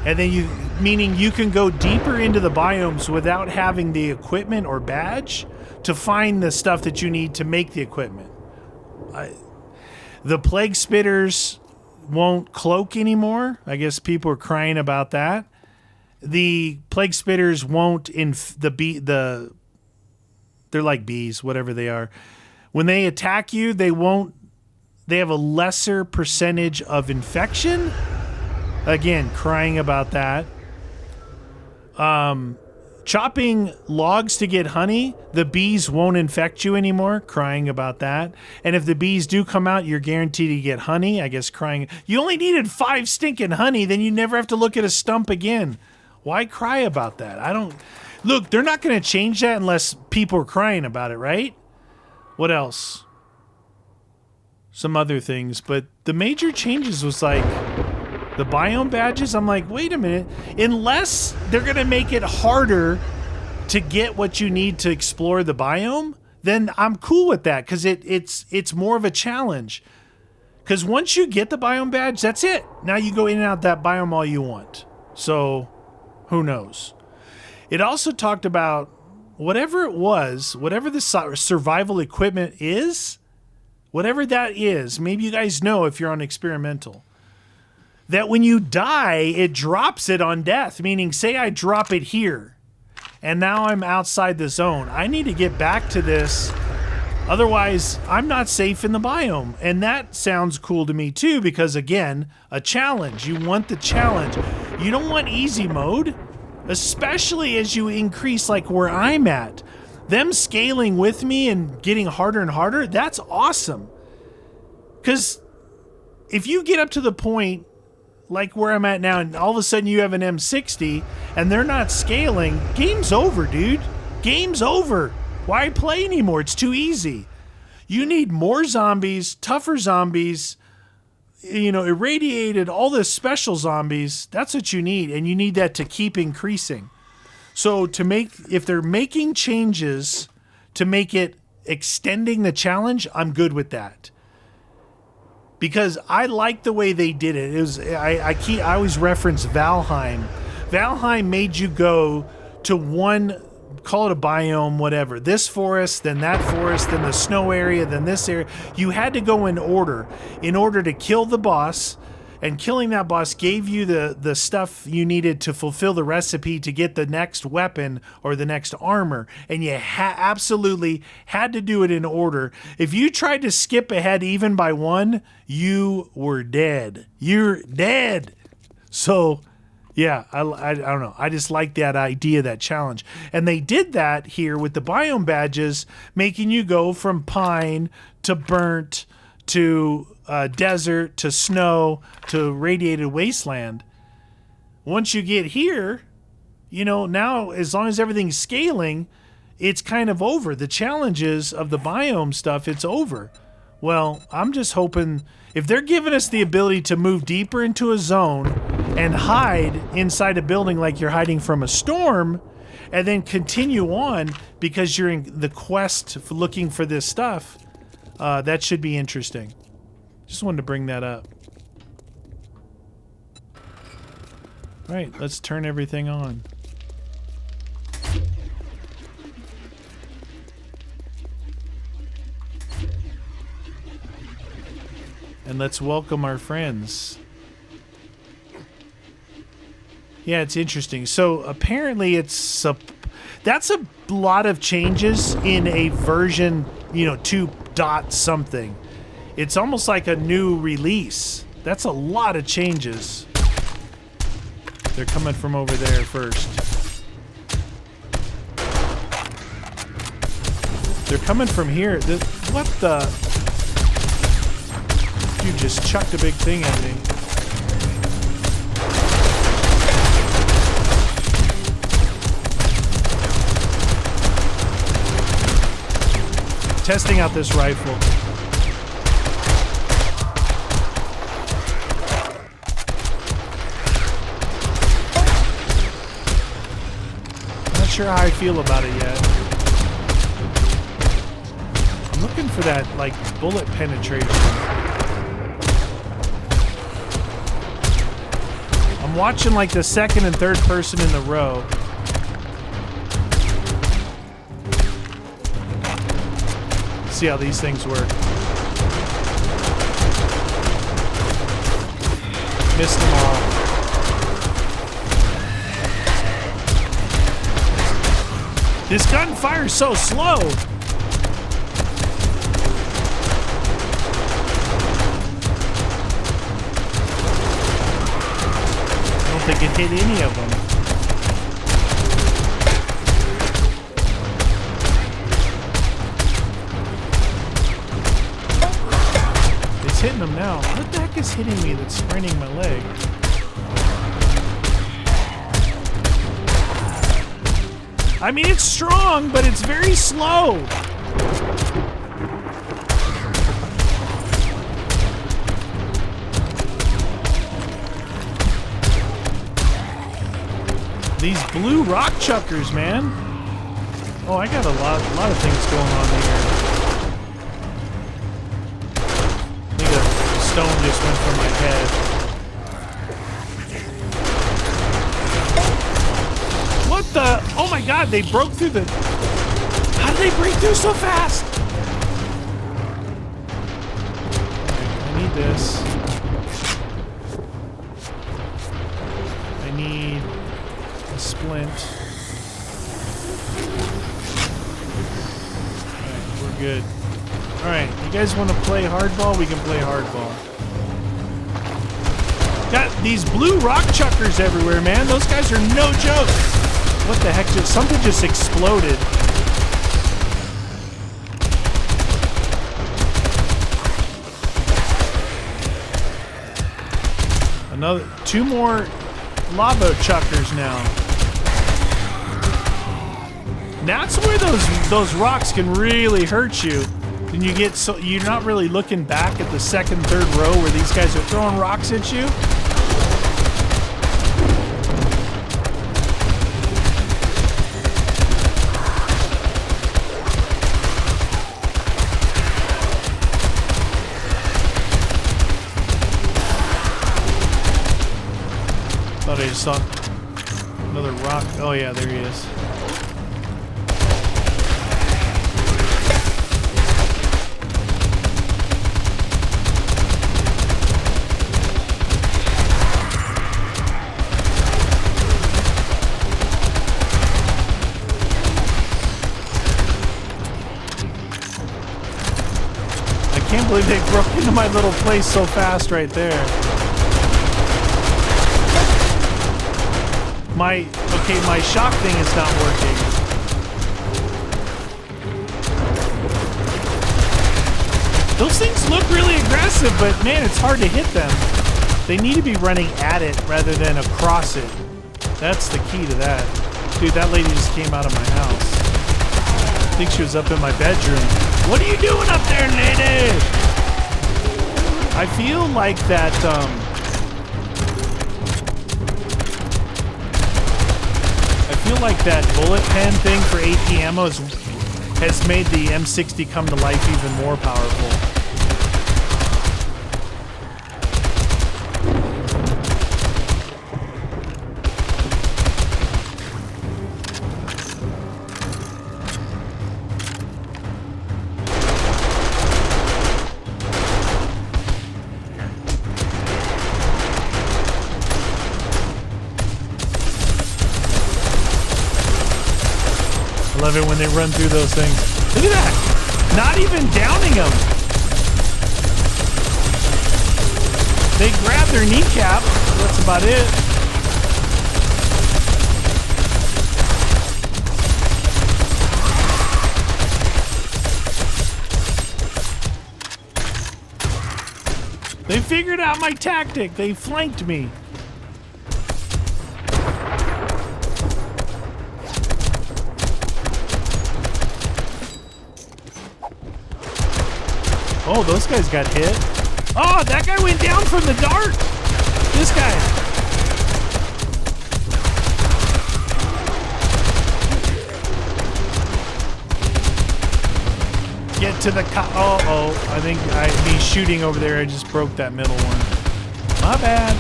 And then meaning you can go deeper into the biomes without having the equipment or badge to find the stuff that you need to make the equipment. The plague spitters won't cloak anymore. I guess people are crying about that. The plague spitters won't they're like bees, whatever they are. When they attack you, they have a lesser percentage of infection. Again, crying about that. chopping logs to get honey, the bees won't infect you anymore, crying about that. And if the bees do come out, you're guaranteed to get honey, I guess crying. You only needed 5 stinking honey, then you never have to look at a stump again. Why cry about that? I don't... Look, they're not going to change that unless people are crying about it, right? What else? Some other things, but the major changes was like the biome badges. I'm like, wait a minute. Unless they're going to make it harder to get what you need to explore the biome, then I'm cool with that because it's more of a challenge. Because once you get the biome badge, that's it. Now you go in and out that biome all you want. So who knows? It also talked about whatever it was, whatever the survival equipment is, whatever that is, maybe you guys know if you're on experimental, that when you die, it drops it on death. Meaning, say I drop it here, and now I'm outside the zone. I need to get back to this. Otherwise, I'm not safe in the biome. And that sounds cool to me too, because again, a challenge. You want the challenge. You don't want easy mode, especially as you increase like where I'm at. Them scaling with me and getting harder and harder, that's awesome. Because if you get up to the point like where I'm at now and all of a sudden you have an M60 and they're not scaling, game's over, dude. Game's over. Why play anymore? It's too easy. You need more zombies, tougher zombies, you know, irradiated, all the special zombies. That's what you need, and you need that to keep increasing. So to make, if they're making changes to make it extending the challenge, I'm good with that. Because I like the way they did it. It was I always reference Valheim. Valheim made you go to one, call it a biome, whatever. This forest, then that forest, then the snow area, then this area. You had to go in order to kill the boss, and killing that boss gave you the stuff you needed to fulfill the recipe to get the next weapon or the next armor. And you absolutely had to do it in order. If you tried to skip ahead even by one, you were dead. You're dead. So... yeah, I don't know. I just like that idea, that challenge. And they did that here with the biome badges, making you go from pine to burnt to desert to snow to radiated wasteland. Once you get here, you know, now as long as everything's scaling, it's kind of over. The challenges of the biome stuff, it's over. Well, I'm just hoping if they're giving us the ability to move deeper into a zone and hide inside a building like you're hiding from a storm, and then continue on because you're in the quest for looking for this stuff, that should be interesting. Just wanted to bring that up. All right, let's turn everything on. And let's welcome our friends. Yeah, it's interesting. So apparently that's a lot of changes in a version, 2 dot something. It's almost like a new release. That's a lot of changes. They're coming from over there first. They're coming from here. What the? You just chucked a big thing at me. Testing out this rifle. Not sure how I feel about it yet. I'm looking for that, like, bullet penetration. I'm watching, like, the second and third person in the row. See how these things work. Missed them all. This gun fires so slow. I don't think it hit any of them. It's hitting them now. What the heck is hitting me that's spraining my leg? I mean, it's strong, but it's very slow. These blue rock chuckers, man. Oh, I got a lot of things going on here. I think a stone just went from my head. What the? Oh my god, they broke through the... How did they break through so fast? I need this. I need a splint. Alright, we're good. Alright, you guys want to play hardball? We can play hardball. Got these blue rock chuckers everywhere, man. Those guys are no joke. What the heck? Something just exploded. Two more lava chuckers now. That's where those rocks can really hurt you. And you get so you're not really looking back at the second, third row where these guys are throwing rocks at you. Thought I just saw another rock. Oh yeah, there he is. I can't believe they broke into my little place so fast right there. My shock thing is not working. Those things look really aggressive, but man, it's hard to hit them. They need to be running at it rather than across it. That's the key to that. Dude, that lady just came out of my house. I think she was up in my bedroom. What are you doing up there, lady? I feel like that, I feel like that bullet pen thing for AP ammo has made the M60 come to life even more powerful. I love it when they run through those things. Look at that! Not even downing them. They grab their kneecap. That's about it. They figured out my tactic. They flanked me. Oh, those guys got hit. Oh, that guy went down from the dart. This guy. Get to the oh, I think me shooting over there, I just broke that middle one. My bad.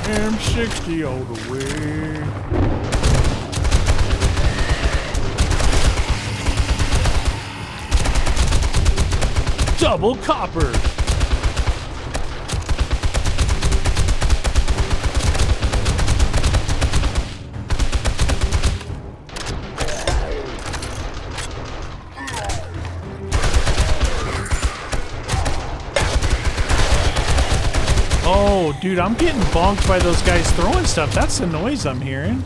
M60 all the way. Double copper. Oh, dude, I'm getting bonked by those guys throwing stuff. That's the noise I'm hearing.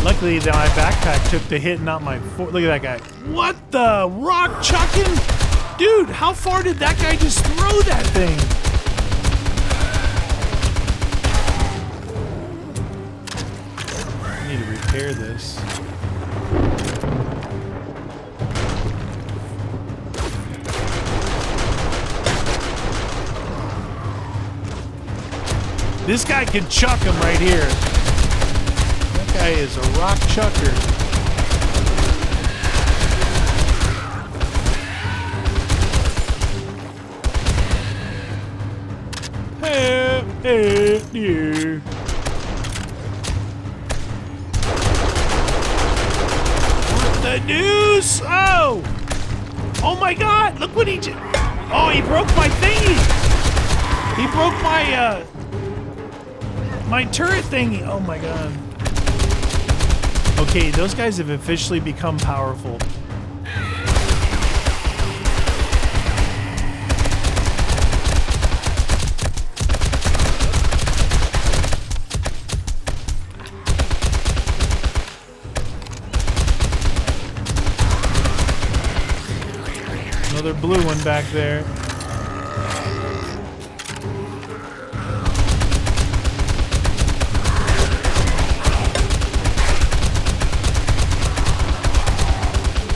Luckily, my backpack took the hit, not my look at that guy. What the? Rock chucking? Dude, how far did that guy just throw that thing? I need to repair this. This guy can chuck him right here. That guy is a rock chucker. Hey, dear. What the deuce? Oh! Oh my God! Look what he did! Oh, he broke my thingy! He broke my my turret thingy! Oh my God. Okay, those guys have officially become powerful. Another blue one back there.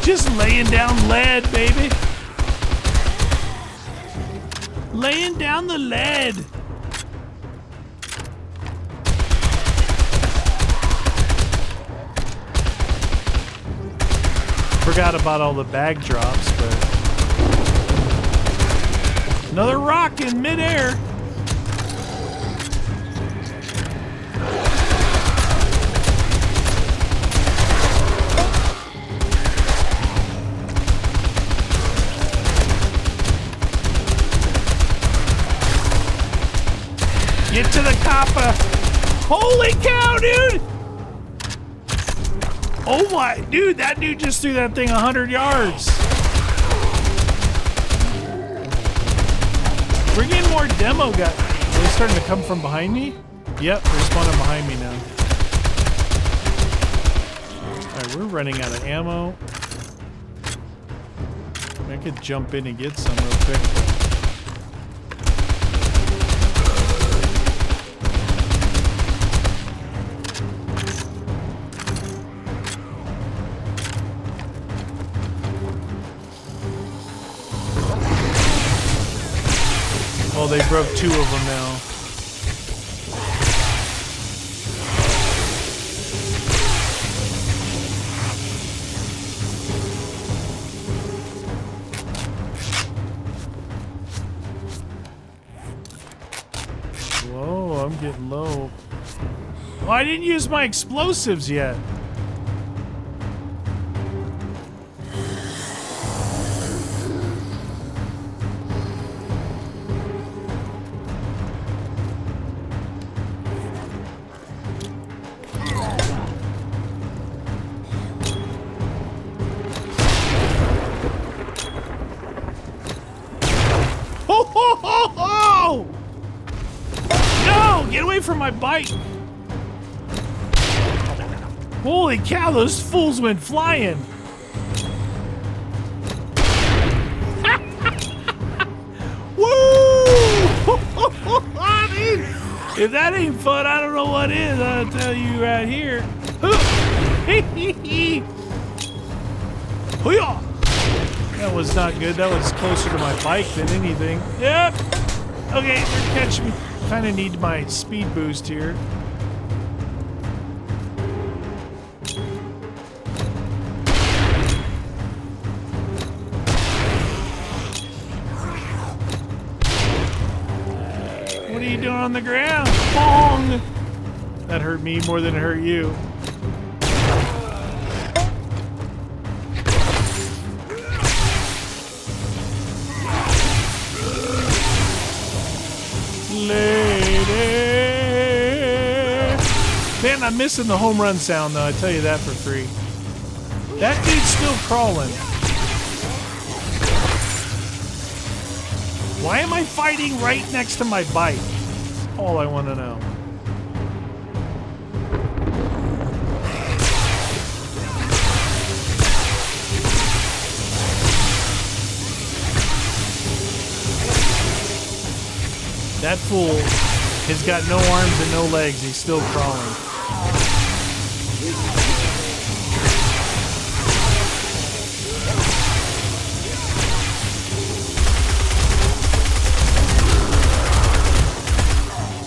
Just laying down lead, baby. Laying down the lead. Forgot about all the bag drops, but another rock in midair. Get to the copper. Holy cow, dude! Oh my, dude, that dude just threw that thing 100 yards. We're getting more demo guys. Are they starting to come from behind me? Yep, they're spawning behind me now. Alright, we're running out of ammo. I could jump in and get some real quick. Oh, they broke 2 of them now. Whoa, I'm getting low. Oh, I didn't use my explosives yet. Oh! No! Get away from my bike! Holy cow, those fools went flying! Woo! If that ain't fun, I don't know what is. I'll tell you right here. That was not good. That was closer to my bike than anything. Yep. Okay, they're catching me. Kind of need my speed boost here. What are you doing on the ground? Bong! That hurt me more than it hurt you. Lady. Man, I'm missing the home run sound though, I tell you that for free. That dude's still crawling. Why am I fighting right next to my bike? That's all I want to know. That fool has got no arms and no legs. He's still crawling.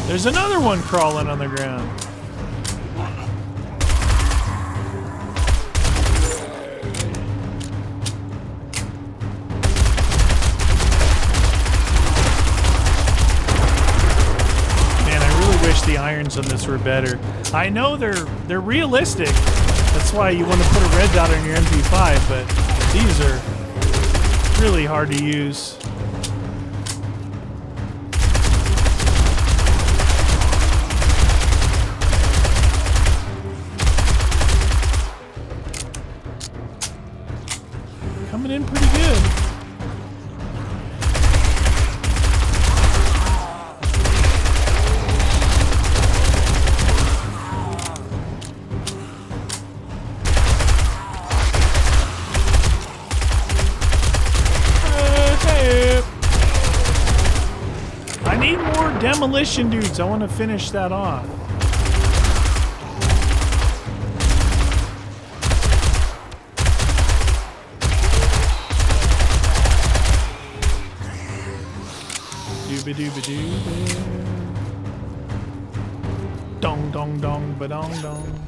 There's another one crawling on the ground. The irons on this were better. I know they're realistic. That's why you want to put a red dot on your MP5, but these are really hard to use. Coming in pretty good. Demolition dudes, I want to finish that off. Dooba dooba dooba. Dong dong dong ba dong dong.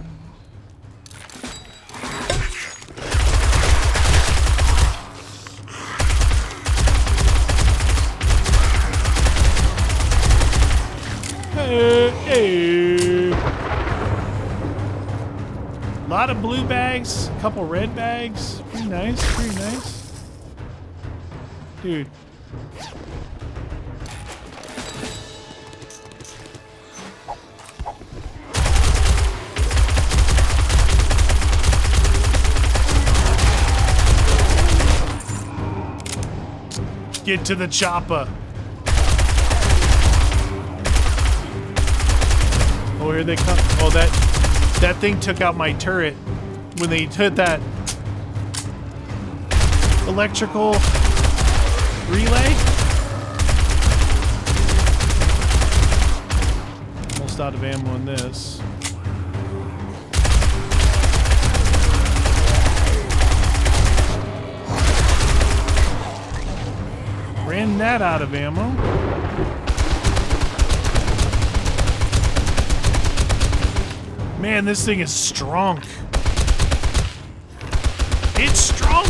Hey. A lot of blue bags, a couple red bags. Pretty nice, pretty nice. Dude. Get to the chopper. Oh, here they come. Oh, that thing took out my turret when they hit that electrical relay. Almost out of ammo in this. Ran that out of ammo. Man, this thing is strong. It's strong.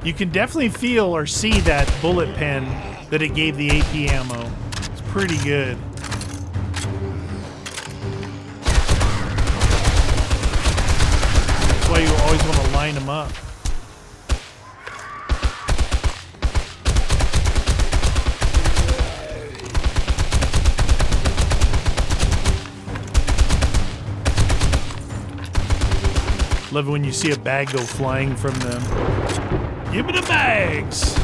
You can definitely feel or see that bullet pen that it gave the AP ammo. It's pretty good. That's why you always want to line them up. Love it when you see a bag go flying from them. Give me the bags!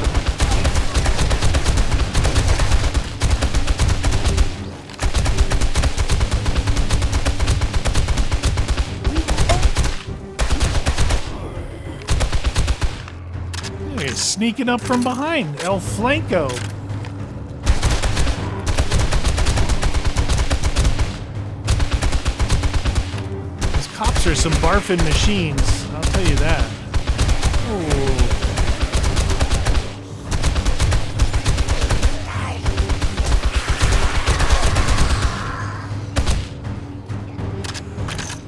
Look, it's sneaking up from behind. El Flanco. Cops are some barfing machines, I'll tell you that.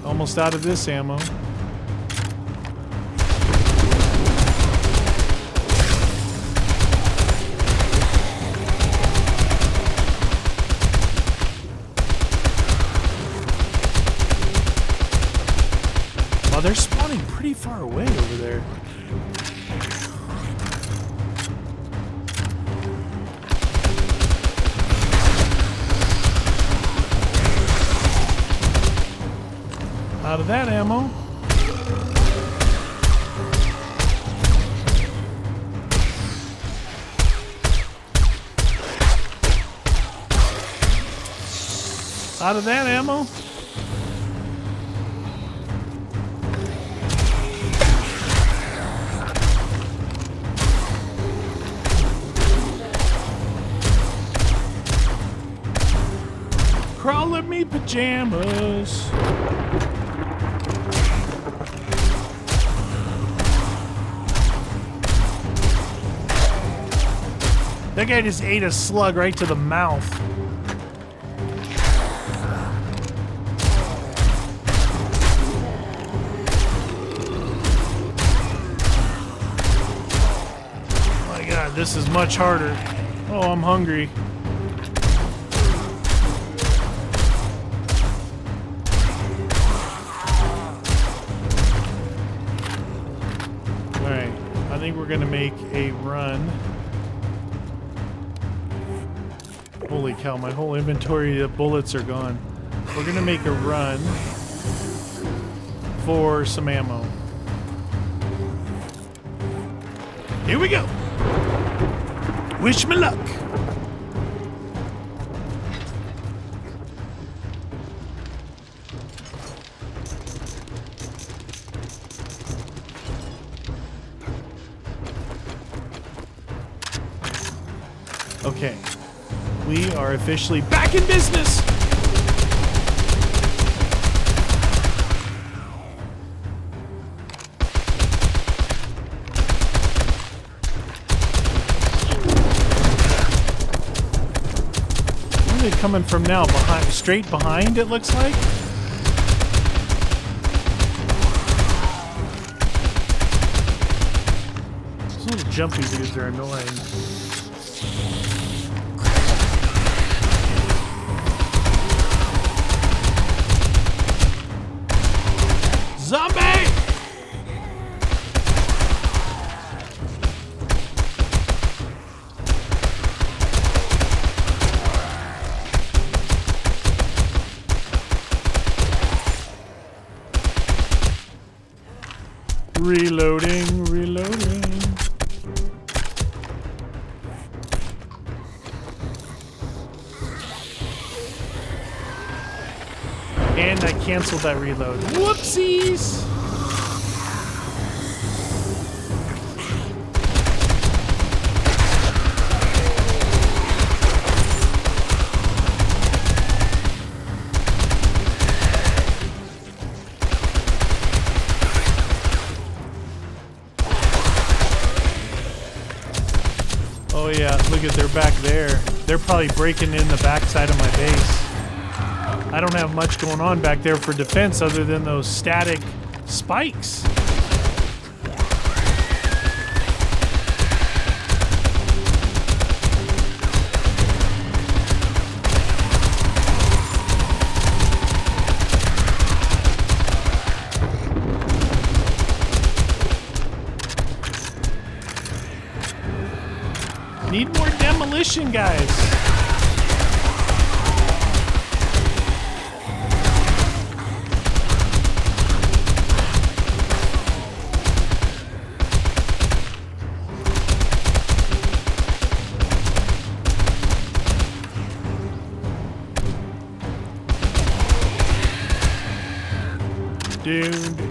Ooh. Almost out of this ammo. They're spawning pretty far away over there. Out of that ammo. Out of that ammo. Crawl in me pajamas. That guy just ate a slug right to the mouth. Oh my God, this is much harder. Oh, I'm hungry. Alright, I think we're gonna make a run. Holy cow, my whole inventory of bullets are gone. We're gonna make a run for some ammo. Here we go. Wish me luck. Okay. We are officially back in business! Where are they coming from now? Behind, straight behind, it looks like? Those little jumpy dudes are annoying. Zombie! Reloading, reloading. And I canceled that reload. Whoopsies! Oh yeah, look at, they're back there. They're probably breaking in the backside of my base. I don't have much going on back there for defense other than those static spikes. Need more demolition, guys.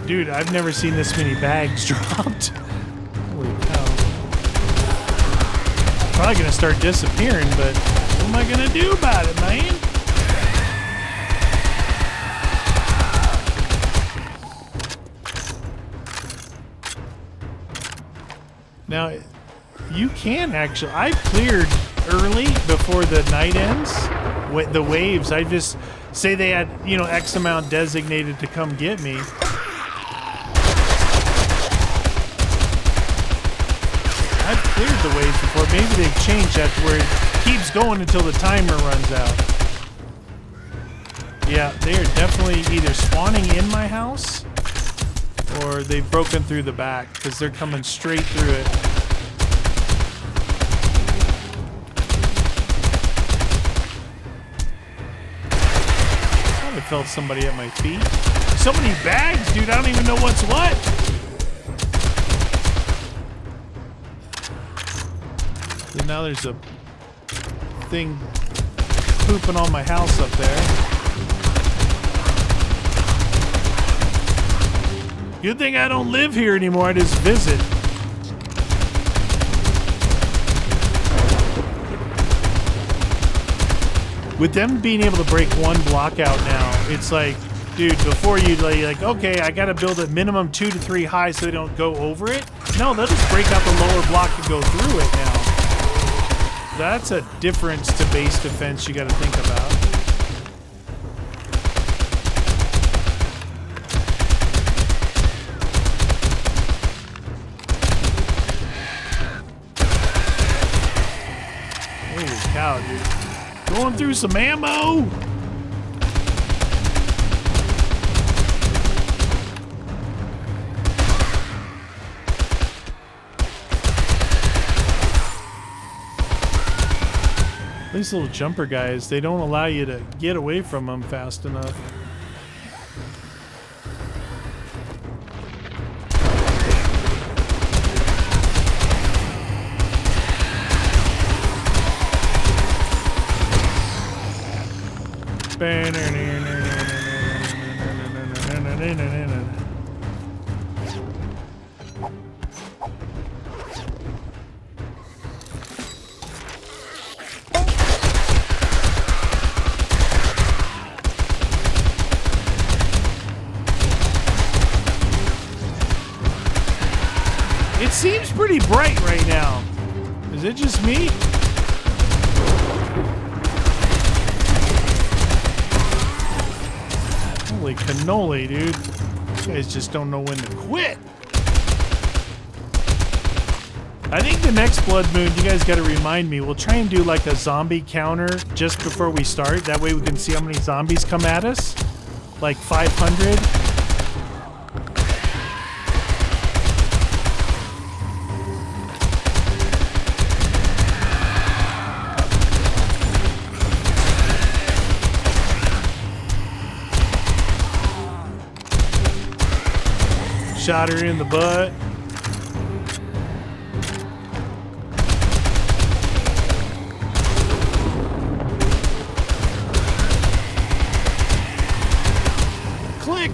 Dude, I've never seen this many bags dropped. Holy cow. Probably gonna start disappearing, but what am I gonna do about it, man? Now, you can actually, I cleared early before the night ends with the waves. I just say they had, you know, X amount designated to come get me. I've cleared the waves before. Maybe they've changed that to where it keeps going until the timer runs out. Yeah, they are definitely either spawning in my house or they've broken through the back because they're coming straight through it. I felt somebody at my feet. So many bags, dude. I don't even know what's what. And now there's a thing pooping on my house up there. Good thing I don't live here anymore. I just visit. With them being able to break one block out now, it's like, dude, before you like, okay, I gotta build a minimum 2 to 3 high so they don't go over it. No, they'll just break out the lower block and go through it now. That's a difference to base defense you gotta think about. Holy cow, dude. Going through some ammo! These little jumper guys, they don't allow you to get away from them fast enough. It seems pretty bright right now. Is it just me? Holy cannoli, dude. You guys just don't know when to quit. I think the next Blood Moon, you guys got to remind me, we'll try and do like a zombie counter just before we start. That way we can see how many zombies come at us. Like 500. Shot her in the butt. Click.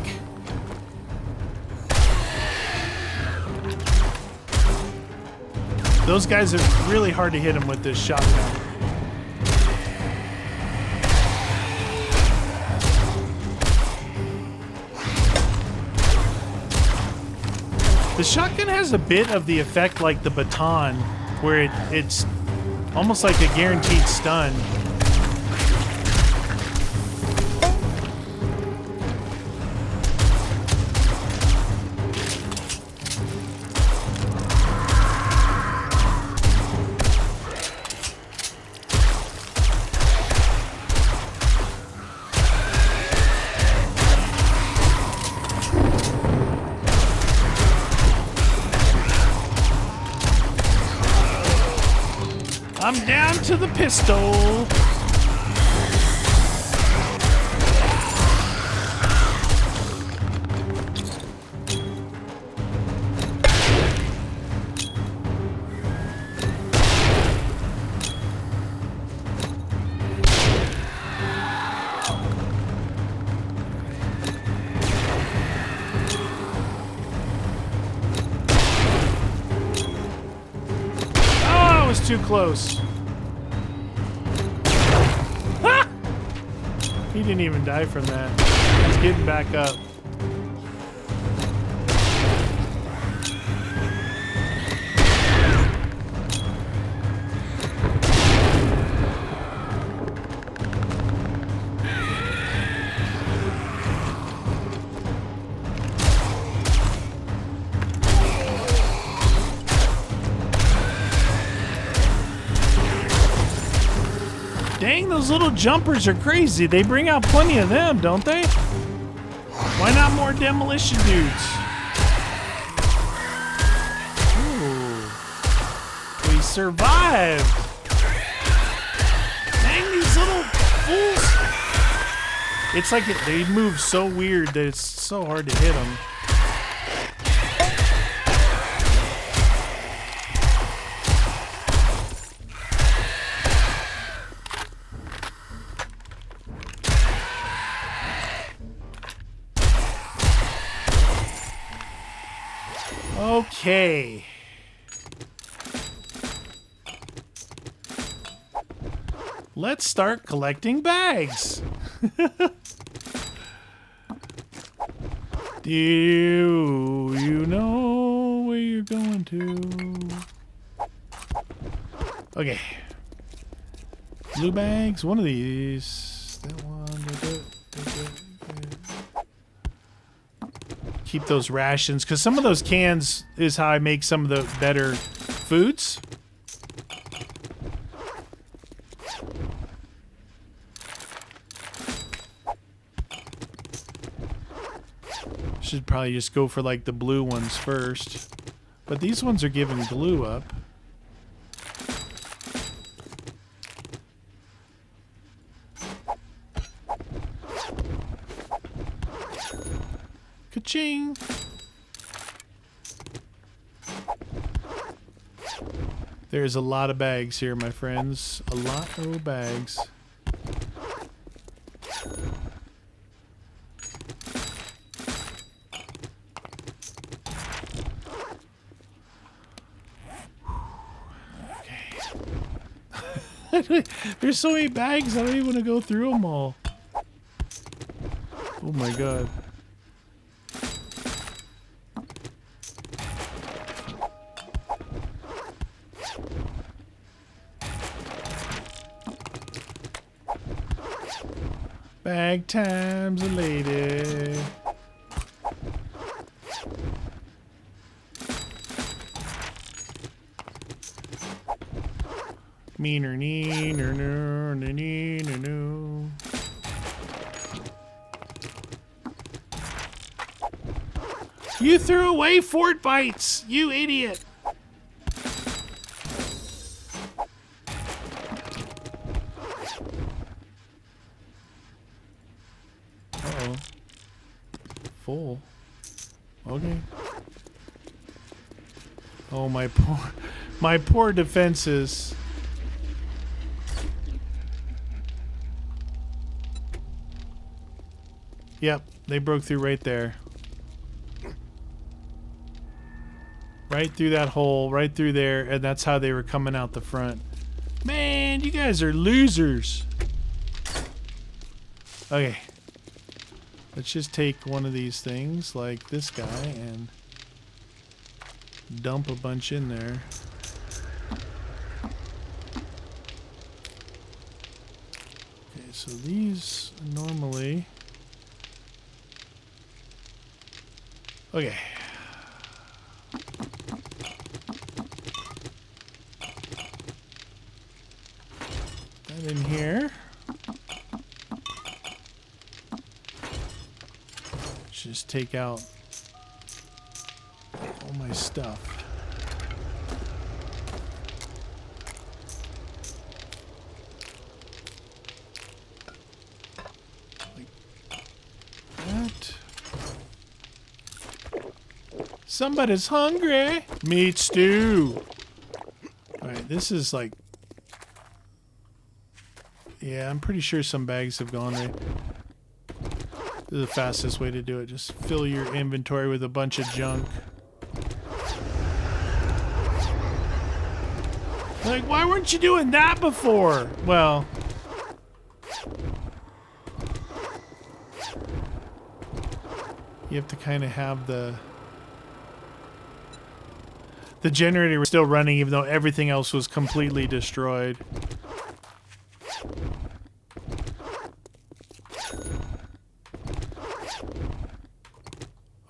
Those guys are really hard to hit them with this shotgun. The shotgun has a bit of the effect like the baton, where it's almost like a guaranteed stun. I'm down to the pistol. Oh, it was too close. He didn't even die from that. He's getting back up. Dang, those little jumpers are crazy. They bring out plenty of them, don't they? Why not more demolition dudes? Ooh. We survived. Dang, these little fools. It's like they move so weird that it's so hard to hit them. Okay. Let's start collecting bags. Do you know where you're going to? Okay. Blue bags, one of these. That one. Keep those rations, because some of those cans is how I make some of the better foods. Should probably just go for like the blue ones first. But these ones are giving glue up. Ka-ching! There's a lot of bags here, my friends. A lot of bags. There's so many bags, I don't even want to go through them all. Oh my god. Bag time's a lady. Meaner neener no neener no. You threw away fort bites, you idiot. Uh-oh. Full. Okay. Oh, my poor defenses. Yep, they broke through right there. Right through that hole, right through there, and that's how they were coming out the front. Man, you guys are losers. Okay. Let's just take one of these things, like this guy, and dump a bunch in there. Okay, so these normally... Okay. That in here. Just take out all my stuff. Like that. Somebody's hungry. Meat stew. Alright, this is like... Yeah, I'm pretty sure some bags have gone right. This is the fastest way to do it. Just fill your inventory with a bunch of junk. Like, why weren't you doing that before? Well... You have to kind of have the generator was still running even though everything else was completely destroyed.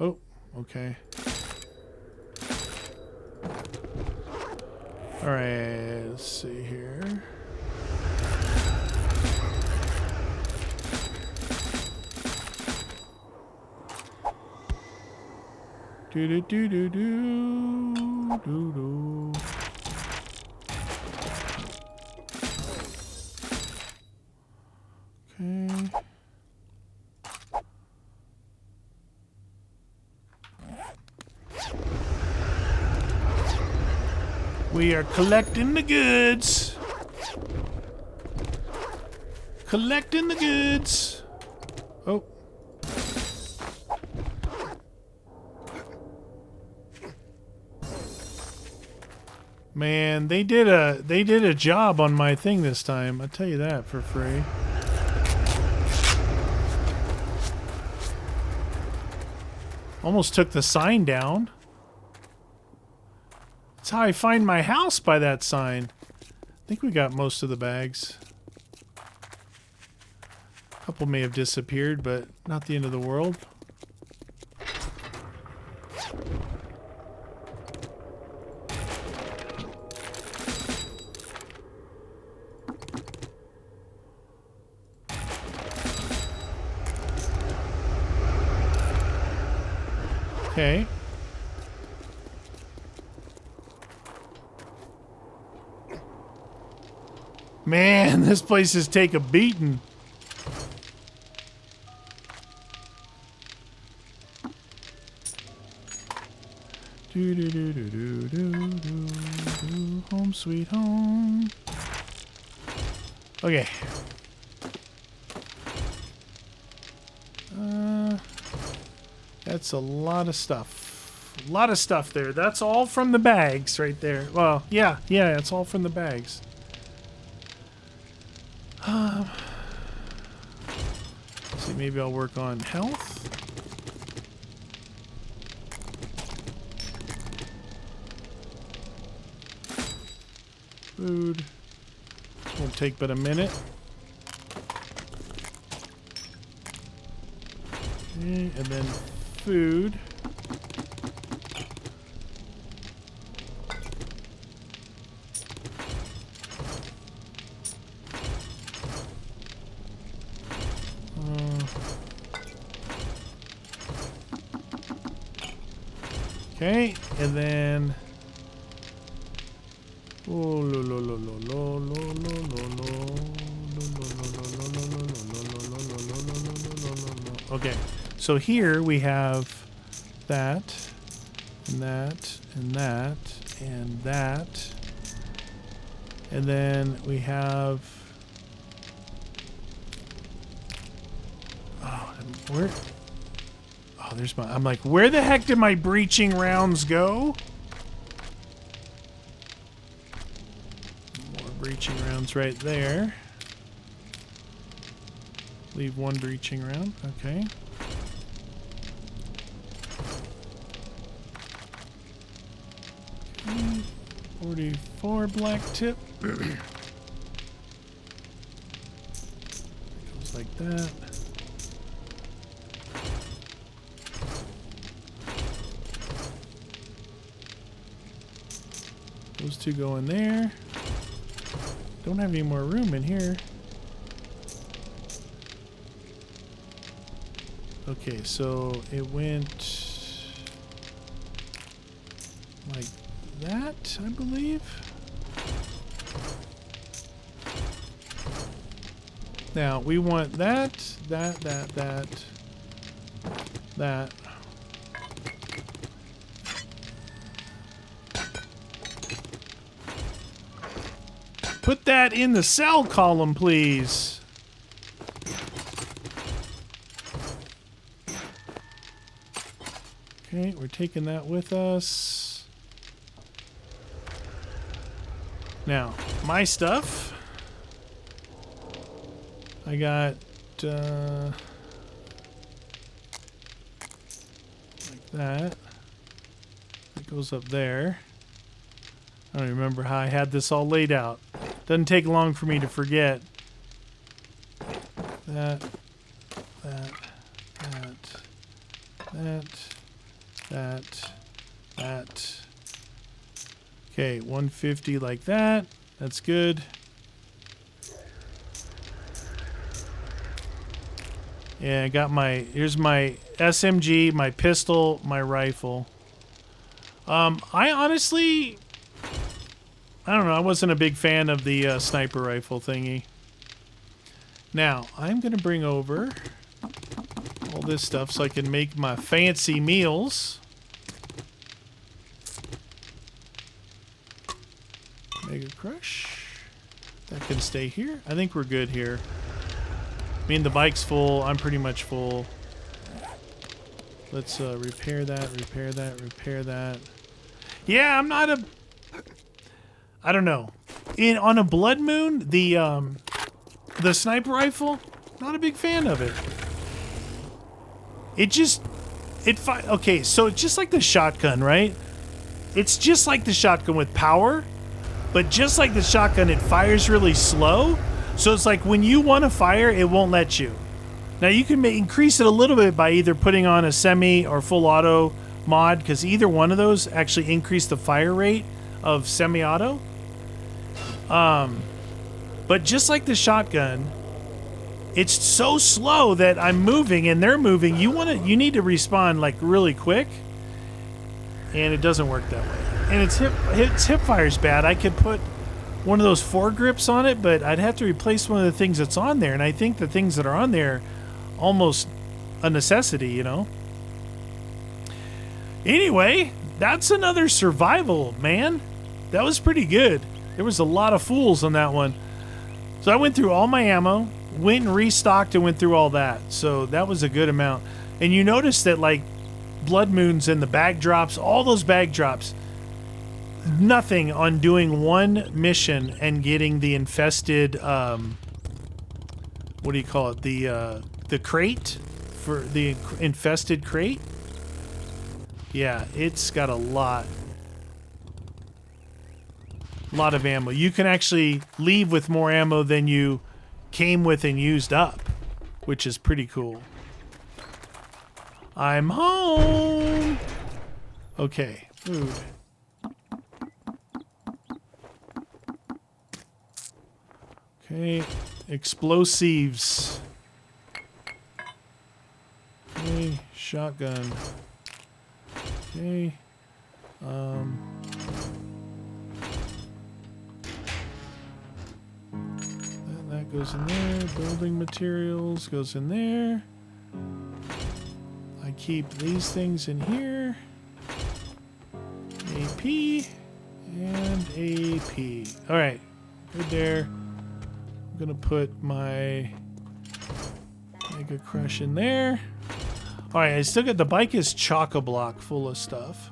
Oh, okay. Alright, let's see here. Do do do do do do do. Okay. We are collecting the goods. Collecting the goods. Oh. Man, they did a job on my thing this time. I'll tell you that for free. Almost took the sign down. That's how I find my house, by that sign. I think we got most of the bags. A couple may have disappeared, but not the end of the world. Okay. Man, this place is take a beating. Do do do do do do do. Home sweet home. Okay. That's a lot of stuff. A lot of stuff there. That's all from the bags right there. Well, yeah, it's all from the bags. See, maybe I'll work on health. Food. Won't take but a minute. Okay, and then food. Okay, and then okay, so here we have that, and that, and that, and that, and then we have where? Oh, there's my. I'm like, where the heck did my breaching rounds go? More breaching rounds right there. Leave one breaching round. Okay. Okay. 44 black tip. Goes like that. Those two go in there. Don't have any more room in here. Okay, so it went like that, I believe. Now we want that. Put that in the cell column, please. Okay, we're taking that with us. Now, my stuff. I got like that. It goes up there. I don't remember how I had this all laid out. Doesn't take long for me to forget. That. Okay, 150 like that. That's good. Yeah, I got here's my SMG, my pistol, my rifle. I honestly, I don't know, I wasn't a big fan of the sniper rifle thingy. Now, I'm going to bring over all this stuff so I can make my fancy meals. Mega Crush. That can stay here. I think we're good here. I mean, the bike's full. I'm pretty much full. Let's repair that, repair that, repair that. Yeah, I don't know. On a blood moon, the sniper rifle, not a big fan of it. Okay, so it's just like the shotgun, right? It's just like the shotgun with power, but just like the shotgun, it fires really slow. So it's like when you want to fire, it won't let you. Now you can increase it a little bit by either putting on a semi or full auto mod, because either one of those actually increase the fire rate of semi-auto. But just like the shotgun, it's so slow that I'm moving and they're moving. You need to respawn like really quick, and it doesn't work that way. And its hip fire's bad. I could put one of those foregrips on it, but I'd have to replace one of the things that's on there, and I think the things that are on there almost a necessity, you know. Anyway, that's another survival, man. That was pretty good. There was a lot of fools on that one. So I went through all my ammo, went and restocked and went through all that. So that was a good amount. And you notice that like blood moons and the bag drops, all those bag drops, nothing on doing one mission and getting the infested, what do you call it? The crate for the infested crate. Yeah, it's got a lot of ammo. You can actually leave with more ammo than you came with and used up, which is pretty cool. I'm home. Okay, food. Okay, explosives. Okay, shotgun. Okay, that goes in there. Building materials goes in there. I keep these things in here. AP and AP. All right, good there. I'm gonna put my Mega Crush in there. All right, I still got the bike is chock-a-block full of stuff.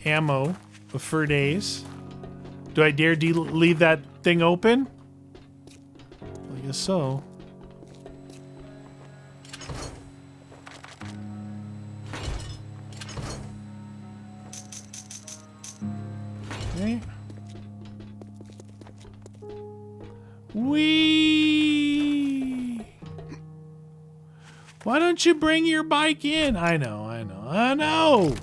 Ammo for days. Do I dare leave that thing open? I guess so. Okay. Whee! Why don't you bring your bike in? I know.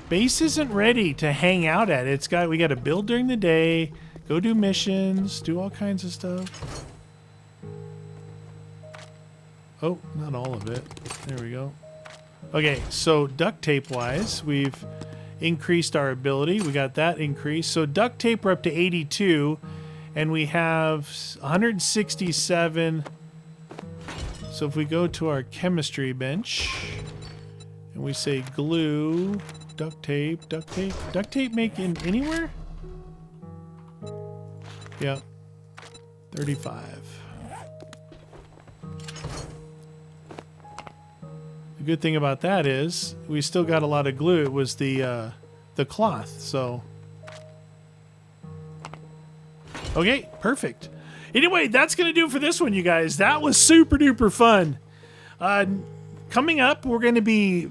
Base isn't ready to hang out at. We got to build during the day, go do missions, do all kinds of stuff. Oh, not all of it. There we go. Okay, so duct tape wise, we've increased our ability. We got that increase. So duct tape we're up to 82, and we have 167. So if we go to our chemistry bench and we say glue, duct tape make in anywhere? Yep. 35. The good thing about that is we still got a lot of glue. It was the cloth, so. Okay, perfect. Anyway, that's going to do it for this one, you guys. That was super duper fun. Coming up, we're going to be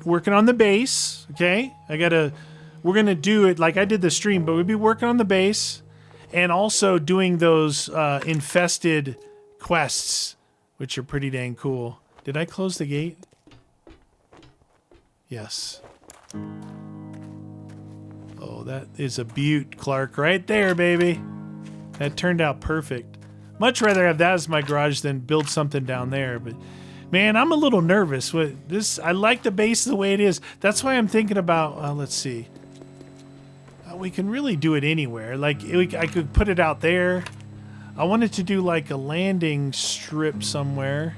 working on the base, okay? We're going to do it like I did the stream, but we'll be working on the base and also doing those infested quests, which are pretty dang cool. Did I close the gate? Yes. Oh, that is a beaut, Clark, right there, baby. That turned out perfect. Much rather have that as my garage than build something down there, but man, I'm a little nervous with this. I like the base the way it is. That's why I'm thinking about, let's see. We can really do it anywhere. Like, I could put it out there. I wanted to do like a landing strip somewhere.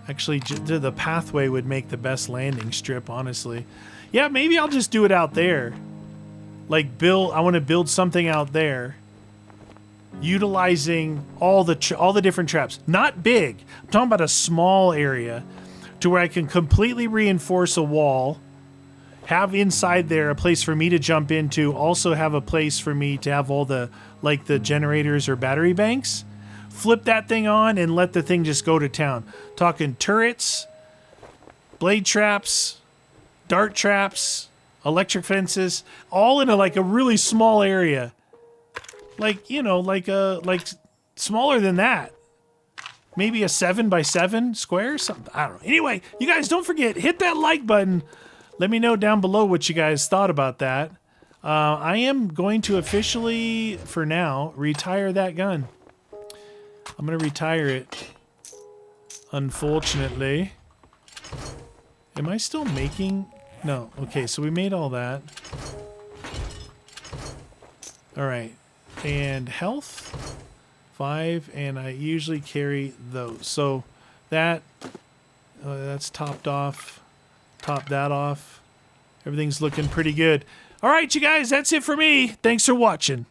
Actually, the pathway would make the best landing strip, honestly. Yeah, maybe I'll just do it out there. Like I want to build something out there. utilizing all the different traps. Not big. I'm talking about a small area to where I can completely reinforce a wall, have inside there a place for me to jump into, also have a place for me to have all the, like the generators or battery banks. Flip that thing on and let the thing just go to town. Talking turrets, blade traps, dart traps, electric fences, all in a really small area. Like, you know, like smaller than that. Maybe a 7x7 square, something. I don't know. Anyway, you guys don't forget, hit that like button. Let me know down below what you guys thought about that. I am going to officially, for now, retire that gun. I'm going to retire it. Unfortunately. Am I still making... No. Okay, so we made all that. Alright. And health. 5. And I usually carry those. So that... that's topped off. Top that off. Everything's looking pretty good. Alright, you guys. That's it for me. Thanks for watching.